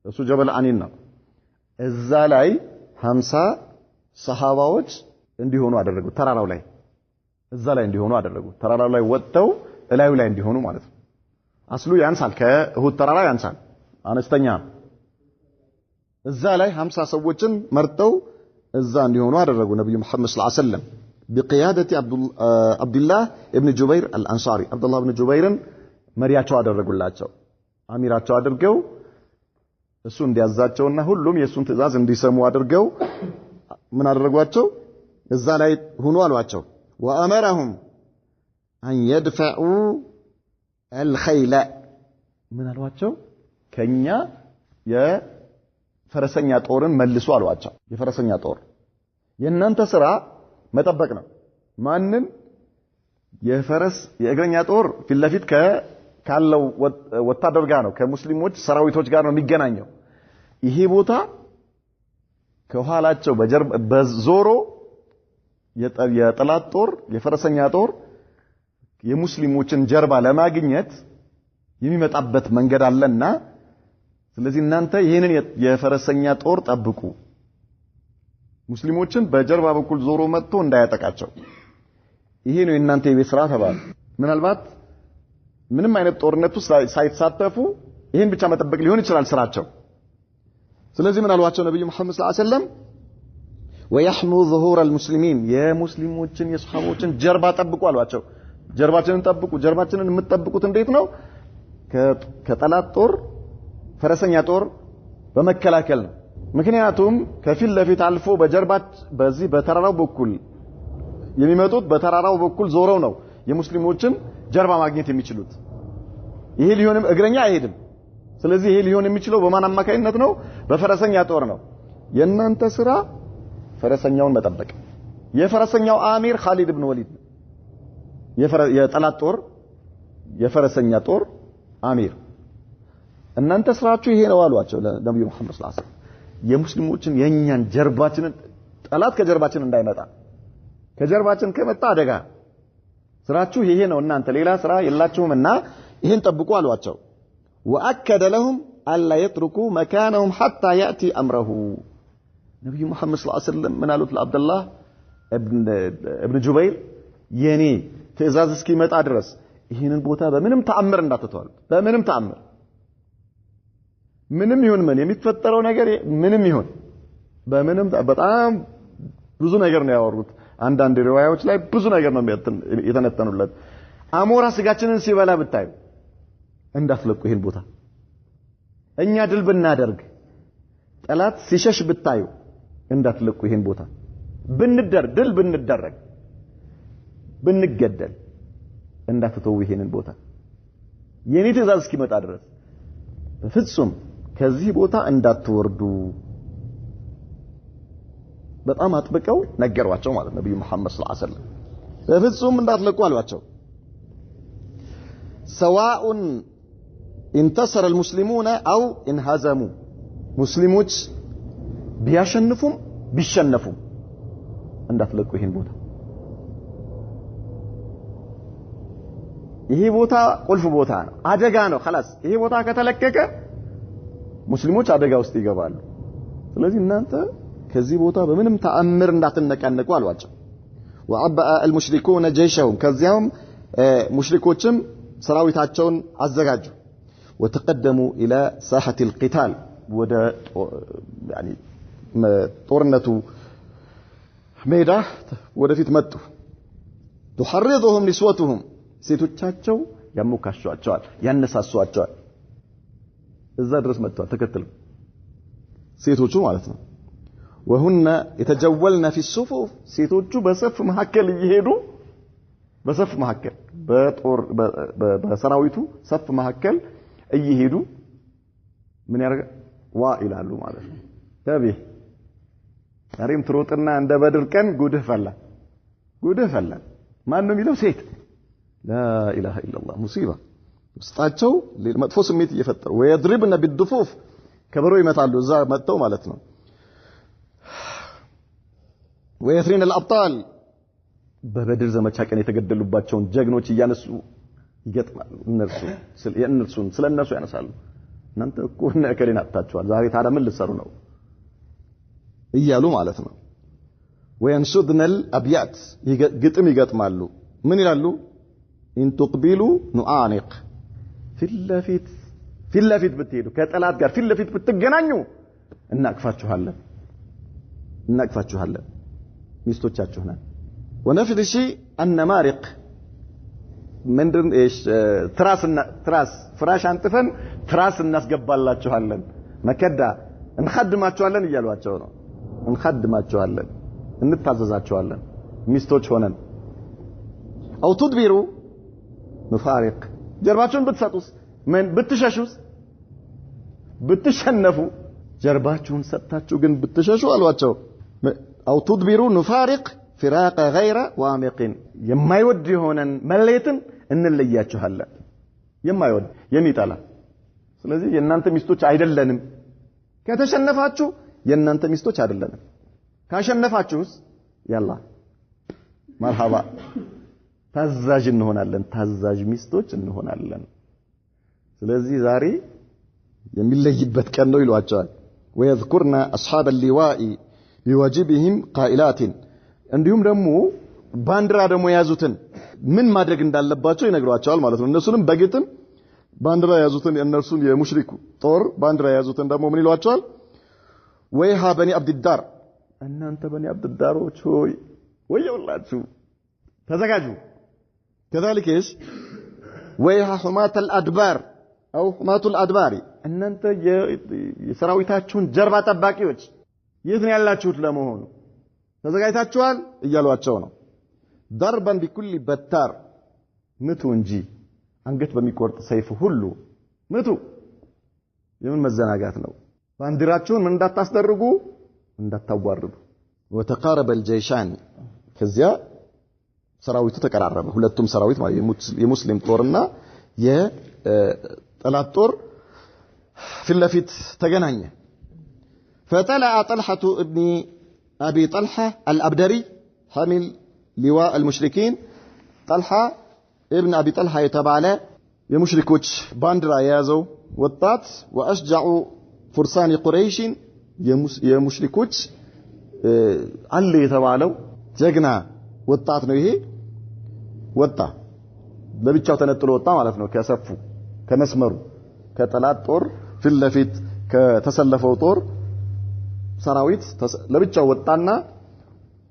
እሱ ጀበል አኒን ነው እዛ ላይ 50 ሰሃባዎች እንዲሆኑ አደረጉ ተራራው ላይ እዛ ላይ እንዲሆኑ አደረጉ ተራራው ላይ ወጥተው እላዩ ላይ እንዲሆኑ ማለት ነው አስሉ ያንሳል ከእሁድ ተራራ ያንሳል አነስተኛ እዛ ላይ 50 ሰዎችን መርጠው እዛ እንዲሆኑ አደረጉ ነብዩ መሐመድ ሰለላሁ ዐለይሂ ወሰለም بقيادة عبد الله ابن جبير الأنصاري عبد الله ابن جبير መሪያቸው አደረጉላቸው አሚራቸው አድርገው እሱ እንዲያዛቸውና ሁሉም የሱን ትእዛዝ እንዲሰሙ አድርገው ምን አደረጓቸው እዛ ላይ ሆኖ አሏቸው وأمرهم أن يدفعوا الخيل ምን አሏቸው ከኛ የፈረሰኛ ጦርን መልሱ አሏቸው የፈረሰኛ ጦር የእናንተ ስራ መጠበቅ ነው ማንንም የፈረስ የእግረኛ ጦር ፊትለፊት ካለው ወታደር ጋር ነው ከሙስሊሞች ሰራዊቶች ጋር ነው የሚገናኘው ይሄ ቦታ ከኋላቸው በዞሮ የጠላት ጦር የፈረሰኛ ጦር የሙስሊሞችን ጀርባ ለማግኘት የሚመጣበት መንገድ አለና ስለዚህ እናንተ ይሄንን የፈረሰኛ ጦር ጠብቁ ሙስሊሞችን በጀርባ በኩል ዞሮ መጥቶ እንዳያጠቃቸው ይሄ ነው እናንተ የቤት ስራ ተባለ ምናልባት ምንም አይነት ጦርነት ውስጥ ሳይተሳተፉ ይሄን ብቻ መጠበቅ ሊሆን ይችላል ስራቸው ስለዚህ ምን አሏቸው ነብዩ መሐመድ ሰለላሁ ዐለይሂ ወሰለም ويحمو ظهور المسلمين يا ሙስሊሞችን የሱሐቦችን ጀርባ ጠብቁ አሏቸው ጀርባችንን ጠብቁ ጀርባችንን የምትጠብቁት እንዴት ነው ከጠላት ጦር ፈረሰኛ ጦር በመከላከል ነው ምክንያቱም ከፊት ለፊት አልፎ በጀርባች በዚህ በተራራው በኩል የሚመጡት በተራራው በኩል ዞረው ነው የሙስሊሞችን ጀርባ ማግኘት የሚችሉት ይሄ ሊሆንም እግረኛ አይሄድም ስለዚህ ይሄ ሊሆን የሚችለው በማን አማካይነት ነው በፈረሰኛ ጦር ነው የእናንተ ስራ ፈረሰኛውን መጠበቅ የፈረሰኛው አሚር ኻሊድ ኢብኑ ወሊድ የጠላት ጦር የፈረሰኛ ጦር አሚር እናንተ ስራችሁ ይሄ ነው አሏቸው ለነብዩ መሐመድ ሰለላሁ ዐለይሂ ወሰለም የሙስሊሞችን የኛን ጀርባችንን ጠላት ከጀርባችን እንዳይመጣ ከጀርባችን ከመጣ አደጋ ስራችሁ ይሄ ነው እናንተ ሌላ ስራ የላችሁምና ይሄን ጠብቁ አሏቸው ወአከደ لهم الا يتركوا مكانهم حتى ياتي امره ነብዩ መሐመድ ሰለላሁ ዐለይሂ ወሰለም ምን አሉት ለአብደላህ ኢብኑ ጁበይር የኔ ትእዛዝ እስኪመጣ ድረስ ይሄንን ቦታ በምንም ተአምር እንዳትተዋል በምንም ተአምር ምንም ይሁን ምን የሚፈጠረው ነገር ምንም ይሁን በምንም በጣም ብዙ ነገር ነው ያወሩት አንዳንድ ሪዋያዎች ላይ ብዙ ነገር ነው የተነተኑለት አሞራ ስጋችንን ሲበላ ብታዩ እንዳትለቁ ይሄን ቦታ እኛ ድል ብናደርግ ጠላት ሲሸሽ ብታዩ እንዳትለቁ ይሄን ቦታ ድል ብንደረግ ብንገደል እንዳትተው ይሄንን ቦታ የኔ ትእዛዝ እስኪመጣ ድረስ በፍጹም ከዚህ ቦታ እንዳትወርዱ በጣም አጥብቀው ነገሯቸው ማለት ነብዩ መሐመድ ሰለላሁ ዐለይሂ ወሰለም በፍጹም እንዳትለቁ አሏቸው سواء انتصر المسلمون او انهزموا ሙስሊሞች ቢያሸንፉም ቢሸነፉም እንዳትለቁ ይሄን ቦታ ይሄ ቦታ ቁልፍ ቦታ ነው አደጋ ነው خلاص ይሄ ቦታ ከተለቀቀ ሙስሊሞች አደጋ ውስጥ ይገባሉ ስለዚህ እናንተ ከዚህ ቦታ በምንም ተአምር እንዳትነቃነቁ አሏቸው وعبأ المشركون جيشهم ከዚያም ሙሽሪኮችም ሰራዊታቸውን አዘጋጁ وتقدموا الى ساحه القتال ወደ يعني ጦርነቱ ሜዳ ወደፊት መጡ تحرضهم نسوتهم ሴቶቻቸው ያሞካሿቸዋል ያነሳሷቸዋል እዛ ድረስ መጥተዋል ተከተሉ ሴቶቹ ማለት ነው وهن يتجولن في الصفوف ሴቶቹ በሰፍ መሐከል ይሄዱ በሰፍ መሐከል በሰራዊቱ ሰፍ መሐከል ይሄዱ ምን ያረጋ ዋ ይላሉ ማለት ነው ተብይ ዛሬም ትሮጥና እንደ በድር ቀን ጉድህ ፈላ ማን ነው የሚለው ሴት ላ ኢላሃ ኢላላህ ሙሲባ ውስጣቸው መጥፎ ስሜት እየፈጠሩ ወይድሪብና بالضفوف ከበሮ ይመታሉ እዛ መጥተው ማለት ነው ወይፍሪን الابطال በበድር ዘመቻ ቀን የተገደሉባቸውን ጀግኖች እያነሱ ይገጥማሉ እነርሱን ስለነሱ ያነሳሉ እናንተ እኮ እነከሌን አጣጣቸዋል ዛሬ ታዲያ ምን ልትሰሩ ነው እያሉ ማለት ነው وينشدنا الابيات ግጥም ይገጥማሉ ምን ይላሉ ان تقبلوا نعانق ፊትለፊት ብትሄዱ ከጠላት ጋር ፊትለፊት ብትገናኙ እናቅፋችኋለን ሚስቶቻችሁና ونفرش النمارق ምንድን ትራስ ፍራሽ አንጥፈን ትራስ እናስገባላችኋለን መከዳ እንخدማችኋለን እያሏቸው ነው እንخدማችኋለን እንታዘዛችኋለን ሚስቶች ሆነን او تدبروا نفارق ጀርባችሁን ብትሰጡስ ምን ብትሸሹስ ብትሸነፉ ጀርባችሁን ሰጣችሁ ግን ብትሸሹ አሏቸው او تدبروا نفارق فراق غير وامق የማይወድ የሆነን መለየትን እንለያችኋለን የማይወድ የሚጣላ ስለዚህ የእናንተ ሚስቶች አይደለንም ከተሸነፋችሁ የእናንተ ሚስቶች አይደለንም ካሸነፋችሁስ ያላ መርሐባ ታዛዥ እንሆናለን ታዛዥ ሚስቶች እንሆናለን ስለዚህ ዛሬ የሚለይበት ቀን ነው ይሏቸዋል ويذكرنا اصحاب اللواء بواجبهم قائلات እንዲሁም ደግሞ ባንዲራ ደግሞ ያዙትን ምን ማድረግ እንዳለባቸው ይነግሯቸዋል ማለት ነው እነሱንም በግጥም ባንዲራ ያዙትን የነርሱን የሙሽሪኩ ጦር ባንዲራ ያዙትን ደግሞ ምን ይሏቸዋል ወይሃ በኒ አብድዳር እናንተ በኒ አብድዳሮች ሆይ ወየውላችሁ ተዘጋጁ كذلك ايش ويها حماة الادبار او حماة الادبار እናንተ የሰራዊታችሁን ጀርባ ጠባቂዎች የት ነው ያላችሁት ለመሆኑ ተዘጋጅታችኋል እያሏቸው ነው ضربا بكل بتار ምቱ እንጂ አንገት በሚቆርጥ ሰይፍ ሁሉ ምቱ የምን መዘናጋት ነው ባንዲራችሁን ምን እንዳታስደርጉ እንዳታዋርዱ وتقارب الجيشان ከዚያ ሰራዊቱ ተቀራረበ ሁለቱም ሰራዊት ማለት የሙስሊም ጦርና የጠላት ጦር ፊትለፊት ተገናኘ فطلع طلحة ابن أبي طلحة الأبدري حامل لواء المشركين طلحة ابن أبي طلحة يتبعله يمشركوش باندرا يازو والطات وأشجعوا فرسان قريش يمشركوش علي يتبعله جغنا والطات نويه وطا ለብቻው ተነጥሎ ወጣ ማለት ነው ከሰፉ ከመስመሩ ከጠላት ጦር ፊትለፊት ከተሰለፈው ጦር ሰራዊት ለብቻው ወጣና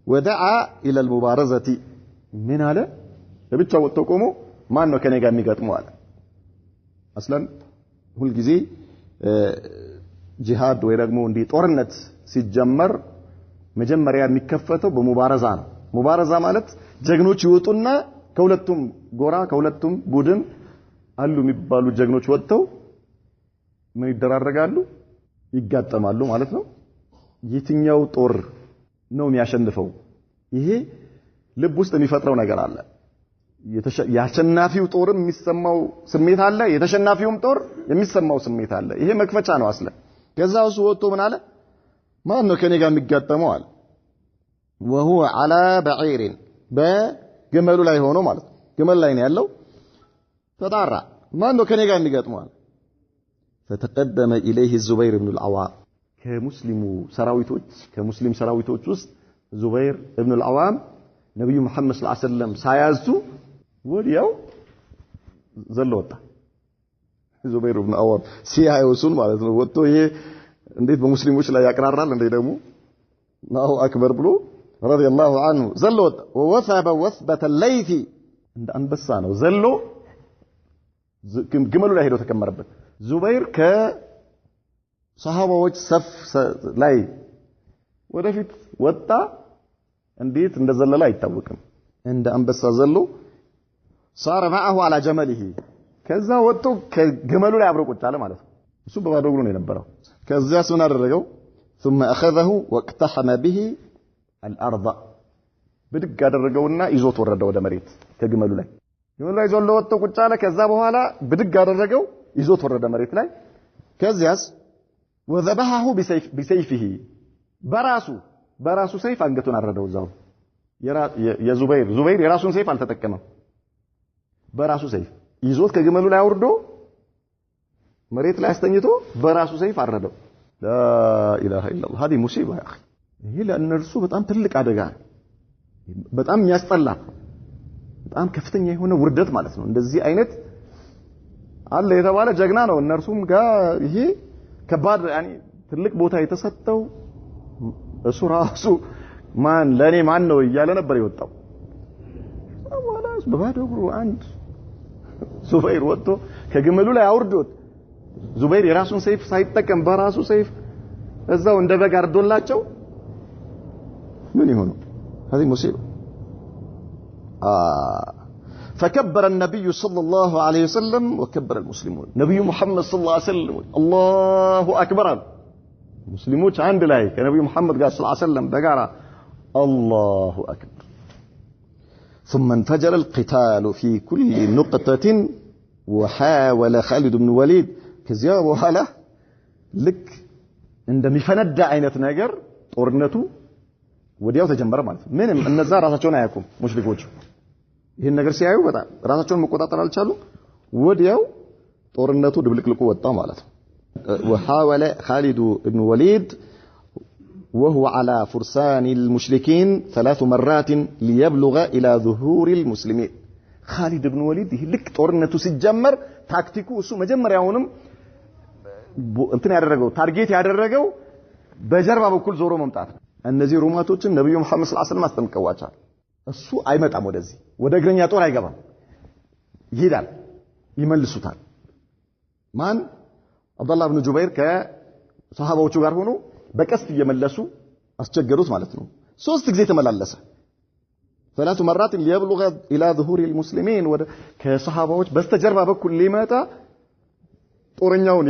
ودعا الى المبارزه من አለ ለብቻው ወጥቶ ቆሞ ማን ነው ከኔ ጋር የሚገጥመው አለ አስለን ሁሉ ጊዜ ጂሃድ ወይ ደግሞ እንዲ ጦርነት ሲጀመር መጀመሪያ የሚከፈተው በሙባረዛ ነው ሙባረዛ ማለት ጀግኖች ይወጡና ከሁለቱም ጎራ ከሁለቱም ቡድን አሉ የሚባሉ ጀግኖች ወጥተው ምን ይደራረጋሉ ይጋጠማሉ ማለት ነው የትኛው ጦር ነው የሚያሸንፈው ይሄ ልብ ውስጥ የሚፈጥረው ነገር አለ ያሸናፊው ጦርም የሚሰማው ስሜት አለ የተሸናፊውም ጦር የሚሰማው ስሜት አለ ይሄ መክፈቻ ነው አስለ ከዛው ወጥቶ ምን አለ ማን ነው ከኔ ጋር የሚጋጠመው አለ وهو على بعير በግመሉ ላይ ሆኖ ማለት ግመል ላይ ነው ያለው ተጣራ ማን ነው ከኔ ጋር የሚጋጠመው አለ فتقدم اليه الزبير بن العوام ከሙስሊም ሰራዊቶች ውስጥ ዙበይር ኢብኑ አልዓዋም ነብዩ መሐመድ ሰለላሁ ዐለይሂ ወሰለም ሳያዙ ወዲያው ዘለወጣ ዙበይር ኢብኑ አልዓዋም ሲያዩሱን ማለት ነው ወጥቶ ይሄ እንዴት በሙስሊሞች ላይ ያቀራራል እንዴ ደግሞ አላሁ አክበር ብሎ ረዲየላሁ ዐንሁ ዘለወጣ ወወثب وثبة الليث እንደ አንበሳ ነው ዘሎ ግመሉ ላይ ሄዶ ተከመረበት ዙበይር ሰሃባዎች ሰፍ ላይ ወደፊት ወጣ እንዴት እንደዘለለ አይታወቅም እንደ አንበሳ ዘሎ صار معه على جمله ከዛ ወጥቶ ከግመሉ ላይ አብሮ ቁጭ አለ ማለት ነው እሱ በባዶ እግሩ ነው የነበረው ከዚያስ ምን አደረገው ثم أخذه واقتحم به الأرض بدق አደረገውና ይዞት ወረደ ወደ መሬት ከግመሉ ላይ ግመሉ ላይ ዞሎ ወጥቶ ቁጭ አለ ከዛ በኋላ ብድግ አደረገው ይዞት ወረደ መሬት ላይ ከዚያስ وذبحه بسيفه በራሱ ሰይፍ አንገቱን አረደው እዛው የዙበይር የራሱን ሰይፍ አልተጠቀመም በራሱ ሰይፍ ይዞት ከግመሉ ላይ አውርዶ መሬት ላይ አስተኝቶ በራሱ ሰይፍ አረደው لا اله الا الله هذه مصيبه يا اخي ይሄ ለእነርሱ በጣም ትልቅ አደጋ በጣም የሚያስጠላ በጣም ከፍተኛ የሆነ ውርደት ማለት ነው እንደዚህ አይነት አለ የተባለ ጀግና ነው እነርሱም ጋር ይሄ ከባድ ያኒ ትልቅ ቦታ የተሰጠው እሱ ራሱ ለኔ ማን ነው እያለ ነበር የወጣው ወላስ በባዶ እግሩ አንድ ዙበይር ወጥቶ ከግመሉ ላይ አውርዶት ዙበይር የራሱን ሰይፍ ሳይጠቀም በራሱ ሰይፍ እዛው እንደ በግ አርዶላቸው ምን ይሆነው هذه مصيبه فكبر النبي صلى الله عليه وسلم وكبر المسلمون نبي محمد صلى الله عليه وسلم الله اكبر مسلموች አንድ ላይ ከነብዩ መሐመድ ጋር صلى الله عليه وسلم በጋራ الله اكبر ثم انفجر القتال في كل نقطة وحاول خالد بن الوليد ከዚያ በኋላ ልክ እንደሚፈነዳ አይነት ነገር ጦርነቱ ወዲያው ተጀመረ ማለት ነው ምንም እነዛ ራሳቸውን አያውቁም ሙሽሪኮች ይሄን ነገር ሲያዩ በጣም ራሳቸውን መቆጣጠር አልቻሉ ወዲያው ጦርነቱ ድብልቅልቁ ወጣ ማለት ነው وحاول خالد بن الوليد وهو على فرسان المشركين 3 مرات ليبلغ الى ظهور المسلمين خالد بن الوليد ልክ ጦርነቱ ሲጀመር ታክቲኩ እሱ መጀመሪያውንም እንትን ያደረገው ታርጌት ያደረገው በጀርባ በኩል ዞሮ መምጣት እነዚህ ሩማቶችን ነብዩ መሐመድ ሰለላሁ ዐለይሂ ወሰለም አስጠንቀዋቸዋል እሱ አይመጣም ወደዚህ ወደ እግረኛ ጦር አይገባም ይሄዳል ይመልሱታል ማን አብዱላህ ኢብኑ ጁበይር ከሰሃባዎቹ ጋር ሆኖ በቀስት እየመለሱ አስቸገሩት ማለት ነው 3 ጊዜ ተመላለሰ 3 مرات ليبلغ الى ظهور المسلمين ከሰሃባዎች በስተጀርባ በኩል ሊመጣ ጦረኛውን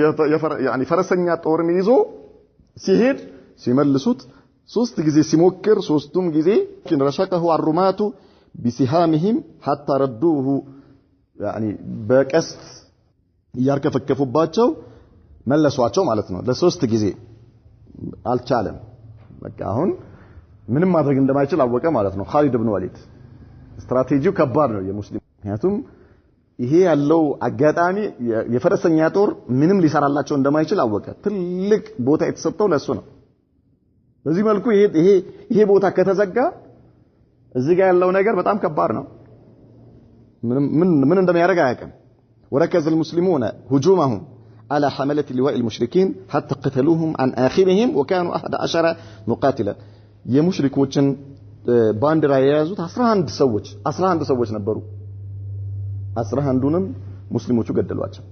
يعني ፈረሰኛ ጦርን ይዞ ሲሄድ ሲመልሱት 3 ጊዜ ሲሞክር 3ቱም ጊዜ ረሸቀሁ الرمات بسهامهم حتى ردوه يعني በቀስት ያርከፈከፉባቸው መለሷቸው ማለት ነው ለ3 ጊዜ አልቻለም በቃ አሁን ምንም ማድረግ እንደማይችል አወቀ ማለት ነው ኻሊድ ኢብኑ ወሊድ ስትራቴጂው ከባድ ነው የሙስሊም ምክንያቱም ይሄ ያለው አጋጣሚ የፈረሰኛ ጦር ምንም ሊሰራላቸው እንደማይችል አወቀ ትልቅ ቦታ የተሰጠው ለሱ ነው በዚህ መልኩ ይሄ ቦታ ከተዘጋ እዚህ ጋር ያለው ነገር በጣም ከባድ ነው ምን እንደሚያደርግ አያውቅም وركز المسلمون هجومهم على حملة لواء المشركين حتى قتلوهم عن آخرهم وكانوا 11 مقاتلا የሙሽሪኮችን ባንዲራ የያዙት 11 ሰዎች ነበሩ 11ዱንም ሙስሊሞቹ ገደሏቸው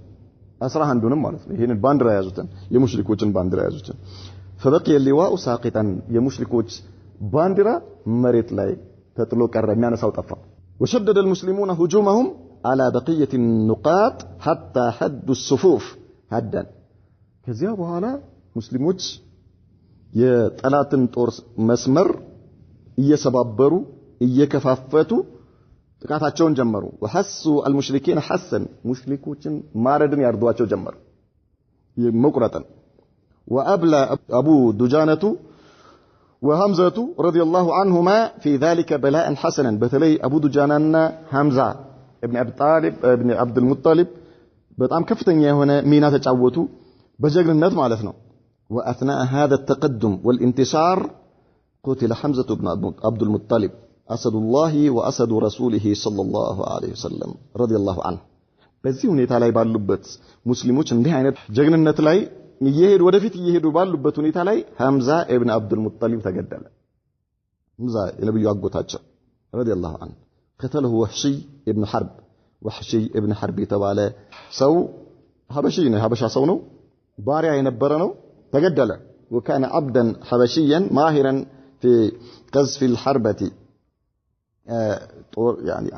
11ዱንም ማለት ነው ይሄን ባንዲራ የያዙትን የሙሽሪኮችን ባንዲራ የያዙትን فبقي اللواء ساقطا የሙሽሪኮች ባንዲራ መሬት ላይ ተጥሎ ቀረ የሚያነሳው ጠፋ وشدد المسلمون هجومهم على بقية النقاط حتى حدوا الصفوف هدا ከዚያ በኋላ ሙስሊሞች የጠላትን ጦር መስመር እየሰባበሩ እየከፋፈቱ ጥቃታቸውን ጀመሩ وحسوا المشركين حسا ሙሽሪኮችን ማረድን ያርዷቸው ጀመሩ መቁረጥን وابلى ابو دجانة وحمزة رضي الله عنهما في ذلك بلاء حسنا بتلي ابو دجانة حمزة ابن ابي طالب ابن عبد المطلب በጣም ከፍተኛ የሆነ ሚና ተጫወቱ በጀግንነት ማለት ነው واثناء هذا التقدم والانتصار قتل حمزة بن عبد المطلب اسد الله واسد رسوله صلى الله عليه وسلم رضي الله عنه በዚህ ሁኔታ ላይ ባሉበት ሙስሊሞች እንዲህ አይነት ጀግንነት ላይ ወደፊት እየሄዱ ባሉበት ሁኔታ ላይ ሐምዛ ኢብኑ አብዱል ሙጠሊብ ተገደለ ሐምዛ የነብዩ አጎታቸው رضي الله عنه قتله وحشي ابن حرب وحشي ابن حرب የተባለ ሰው ሀበሻ ሰው ነው ባሪያ የነበረ ነው ተገደለ وكان عبدا حبشيا ماهرا في قذف الحربة يعني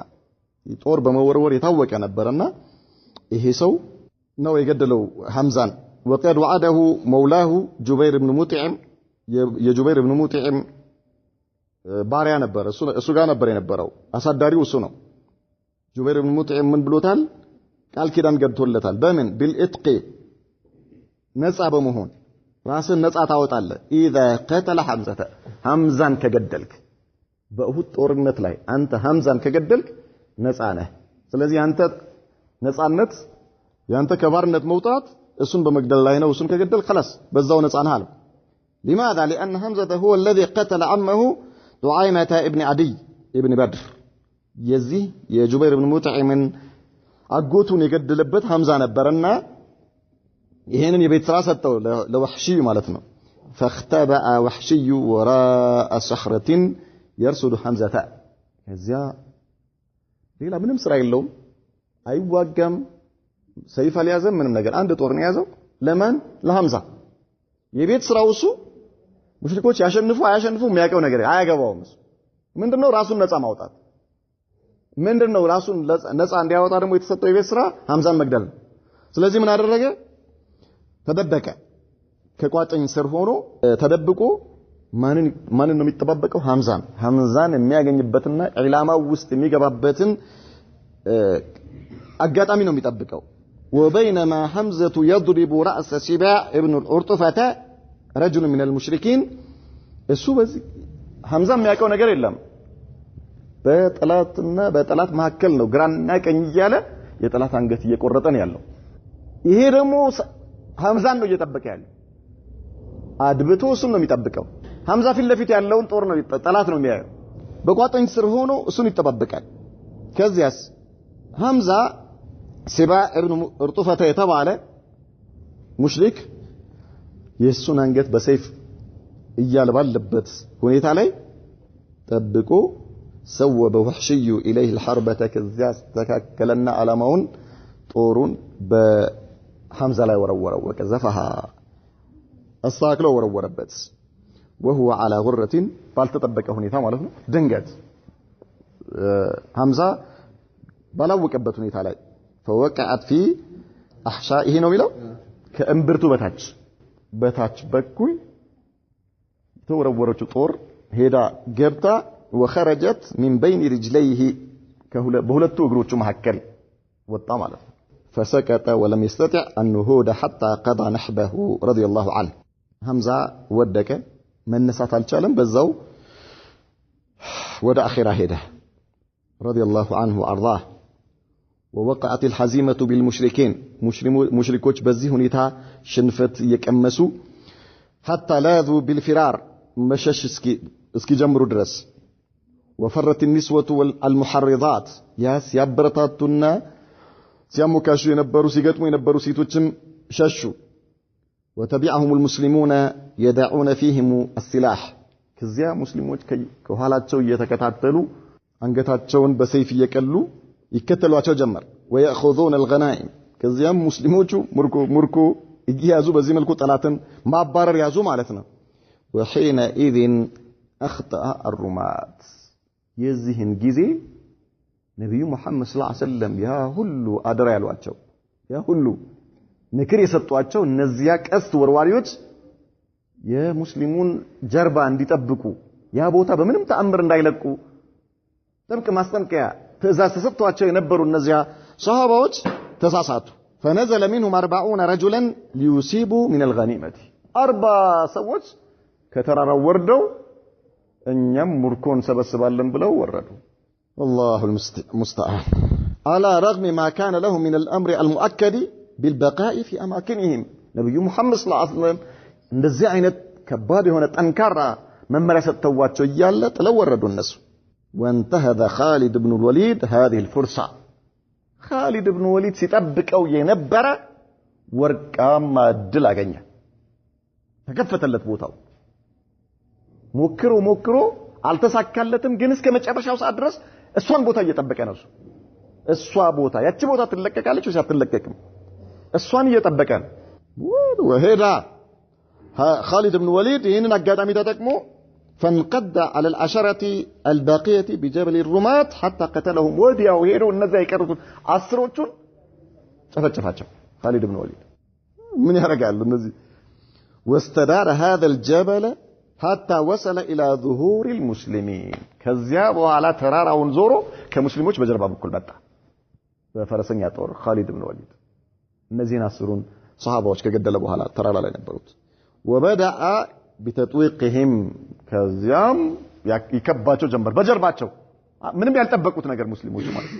ጦር በመወርወር የታወቀ ነበርና ይሄ ሰው ነው የገደለው ሐምዛን وقد وعده مولاه جبير بن مطعم የጁበይር ኢብኑ ሙጥዒም ባሪያ ነበር እሱ ጋር ነበር የነበረው አሳዳሪው እሱ ነው ጁበይር ኢብኑ ሙጥዒም ምን ብሎታል ቃል ኪዳን ገብቶለታል በምን بالاتق ነፃ በመሆን ራስን ነፃ ታወጣለህ اذا قتل ሐምዛን ከገደልክ በኡሁድ ጦርነት ላይ አንተ ሐምዛን ከገደልክ ነፃ ነህ ስለዚህ አንተ ነፃነት ያንተ ከባርነት መውጣት እሱን በመግደል ላይ ነው እሱን ከገደልክ خلاص በዛው ነፃ ነህ አለ لماذا لان حمزه هو الذي قتل عمه دعيمه ابن عدي ابن بدر የዚህ የጁበይር ኢብኑ ሙጥዒምን አጎቱን የገደለበት ሐምዛ ነበርና ይሄንን የቤት ስራ ሰጠው ለወህሺ ማለት ነው فاختبأ وحشي وراء صخرة يرصد حمزة ከዚያ ሌላ ምንም ስራ የለውም አይዋጋም ሰይፍ አልያዘም ምንም ነገር አንድ ጦር ነው ያዘው ለማን ለሐምዛ የቤት ስራው እሱ ሙሽሪኮች ያሸንፉ አያሸንፉ የሚያውቀው ነገር አያገባውም ምንድነው ራሱን ነፃ ማውጣት ምንድነው ራሱን ነፃ እንዲያወጣ ደግሞ የተሰጠው የቤት ስራ ሐምዛን መግደል ስለዚህ ምን አደረገ ተደበቀ ከቋጥኝ ስር ሆኖ ተደብቆ ማንን ነው የሚጠባበቀው ሐምዛን የሚያገኝበትና ኢላማው ውስጥ የሚገባበትን አጋጣሚ ነው የሚጠብቀው وبينما حمزة يضرب رأس سباع ابن الأرطفة رجل من المشركين እሱ በዚህ ሐምዛ የሚያውቀው ነገር የለም በጠላት መካከል ነው ግራና ቀኝ እያለ የጠላት አንገት እየቆረጠ ነው ያለው ይሄ ደግሞ ሐምዛን ነው እየጠበቀ ያለው አድብቶ እሱን ነው የሚጠብቀው ሐምዛ ፊት ለፊት ያለውን ጦር ነው ጠላት ነው የሚያየው በቋጥኝ ስር ሆኖ እሱን ይጠባበቃል ከዚያስ ሐምዛ ሲባ ኢብኑ እርጡፈተ የተባለ ሙሽሪክ የሱን አንገት በሰይፍ እያልባለበት ሁኔታ ላይ ጠብቆ ሰወበ ወህሽዩ ኢለይሂ الحربة ከዚያ ተካከለና አላማውን ጦሩን በሐምዛ ላይ ወረወረው ወከዘፈሃ አስተካክሎ ወረወረበት وهو على غرة ባልተጠበቀ ሁኔታ ማለት ነው ድንገት ሐምዛ ባላወቀበት ሁኔታ ላይ فوقعت في احشائه ነው የሚለው ከእምብርቱ በታች በኩል ተወረወረችው ጦር ሄዳ ገብታ وخرجت من بين رجليه በሁለቱ እግሮቹ መካከል ወጣ ማለት ነው فسكت ولم يستطع أن يهود حتى قضى نحبه رضي الله عنه حمزة ودك መነሳት አልቻለም በዛው ወደ አኺራ ሄደ رضي الله عنه وارضاه ووقعت الحزيمة بالمشركين مشركوች በዚህ ሁኔታ ሽንፈት እየቀመሱ حتى لاذوا بالفرار መሸሽ እስኪ ጀምሩ ድረስ وفرت النسوة والمحرضات ያስ ያበረታቱና ሲያሞካሹ የነበሩ ሲገጥሙ የነበሩ ሴቶችም ሸሹ وتبعهم المسلمون يدعون فيهم السلاح ከዚያ ሙስሊሞች ከኋላቸው እየተከታተሉ አንገታቸውን በሰይፍ እየቀሉ ይከተሏቸው ጀመር ويأخذون الغنائم ከዚያም ሙስሊሞቹ ምርኮ እየያዙ በዚህ መልኩ ጠላትን ማባረር ያዙ ማለት ነው وحينئذ أخطأ الرماة የዚህን ጊዜ ነብዩ መሐመድ ሰለላሁ ዐለይሂ ወሰለም ያ ሁሉ አደራ ያሏቸው ያ ሁሉ ምክር የሰጧቸው እነዚያ ቀስት ወርዋሪዎች የሙስሊሙን ጀርባ እንዲጠብቁ ያ ቦታ በምንም ተአምር እንዳይለቁ ጥብቅ ማስጠንቀቂያ ትእዛዝ ተሰጥቷቸው የነበሩ እነዚያ ሷሃባዎች ተሳሳቱ فنزل منهم 40 رجلا ليصيبوا من الغنيمة 40 ሰዎች ከተራራው ወርደው እኛም ሙርኮን ሰበስባለን ብለው ወረዱ والله المستعان على رغم ما كان لهم من الأمر المؤكد بالبقاء في أماكنهم نبي محمد صلى الله عليه وسلم እንደዚህ አይነት ከባድ የሆነ ጠንካራ መመሪያ ሰጥተዋቸው እያለ ጥለው ወረዱ እነሱ وانتهز خالد بن الوليد هذه الفرصة خالد بن الوليد ሲጠብቀው የነበረ ወርቃማ እድል አገኘ ተከፈተለት ቦታው ሞክሮ አልተሳካለትም ግን እስከ መጨረሻው ሰዓት ድረስ እሷን ቦታ እየጠበቀ ነው እሷ ቦታ ያቺ ቦታ ትለቀቃለች ወይስ አትለቀቅም እሷን እየጠበቀ ነው ወሄዳ خالد بن الوليد ይህንን አጋጣሚ ተጠቅሞ فانقض على العشرة الباقية بجبل الرماة حتى قتلهم ወዲያው ሄዶ እነዛ የቀሩት አስሮቹን ጨፈጨፋቸው خالد بن الوليد ምን ያረጋሉ እነዚህ واستدار هذا الجبل حتى وصل إلى ظهور المسلمين كذاب وعلى ترارون زورو كمسلموش بجربا بكل متى فرسنيا طور خالد بن وليد እነዚህን አስሩን ሷሃባዎች ከገደለ በኋላ ተራራ ላይ ነበሩት وبدأ بتطويقهم ከዚያም ይከባቸው ጀመር በጀርባቸው ምንም ያልጠበቁት ነገር ሙስሊሞች ማለት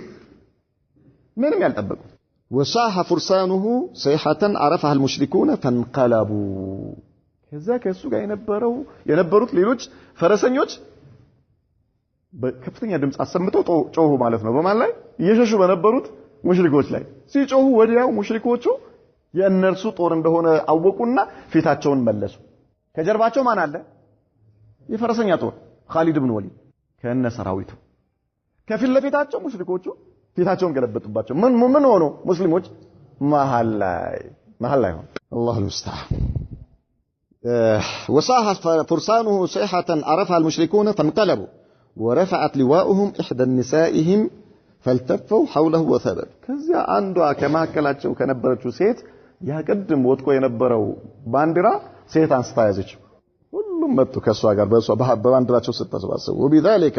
ምንም ያልጠበቁት وصاح فرسانه صيحة عرفها المشركون فانقلبوا ከዛ ከሱ ጋር የነበሩት ሌሎች ፈረሰኞች በከፍተኛ ድምጽ አሰምተው ጮሁ ማለት ነው በማን ላይ እየሸሹ በነበሩት ሙሽሪኮች ላይ ሲጮሁ ወዲያው ሙሽሪኮቹ የእነርሱ ጦር እንደሆነ አወቁና ፊታቸውን መለሱ ከጀርባቸው ማን አለ የፈረሰኛ ጦር ኻሊድ ኢብኑ ወሊድ ከነ ሰራዊቱ ከፊት ለፊታቸው ሙሽሪኮቹ ፊታቸውን ገለበጡባቸው ምን ሆኖ ሙስሊሞች መሃል ላይ ሆነ አላሁ المستعان وصاح فرسانه صيحة عرفها المشركون فانقلبوا ورفعت لواؤهم إحدى نسائهم فالتفوا حوله وثبت كذا عنده كما كلاتشو كنبرتشو سيت ያቀድም ወጥቆ የነበረው ባንዲራ ሴት አንስታ ያዘች ሁሉም መጥቶ ከሷ ጋር በባንዲራቸው ተሰባሰቡ وبذلك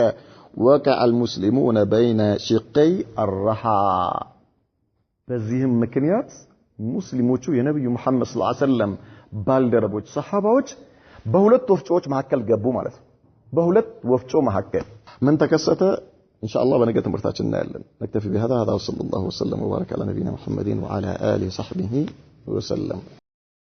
وقع المسلمون بين شقي الرحى በዚህም ምክንያት ሙስሊሞቹ የነብዩ መሐመድ ሰለላሁ ዐለይሂ ወሰለም ባልደረቦች ሰሃባዎች በሁለት ወፍጮዎች መካከል ገቡ ማለት ነው በሁለት ወፍጮ መካከል ምን ተከሰተ ኢንሻአላህ በነገ ትምህርታችን እናያለን نكتفي بهذا وصلى الله وسلم وبارك على نبينا محمد وعلى اله وصحبه وسلم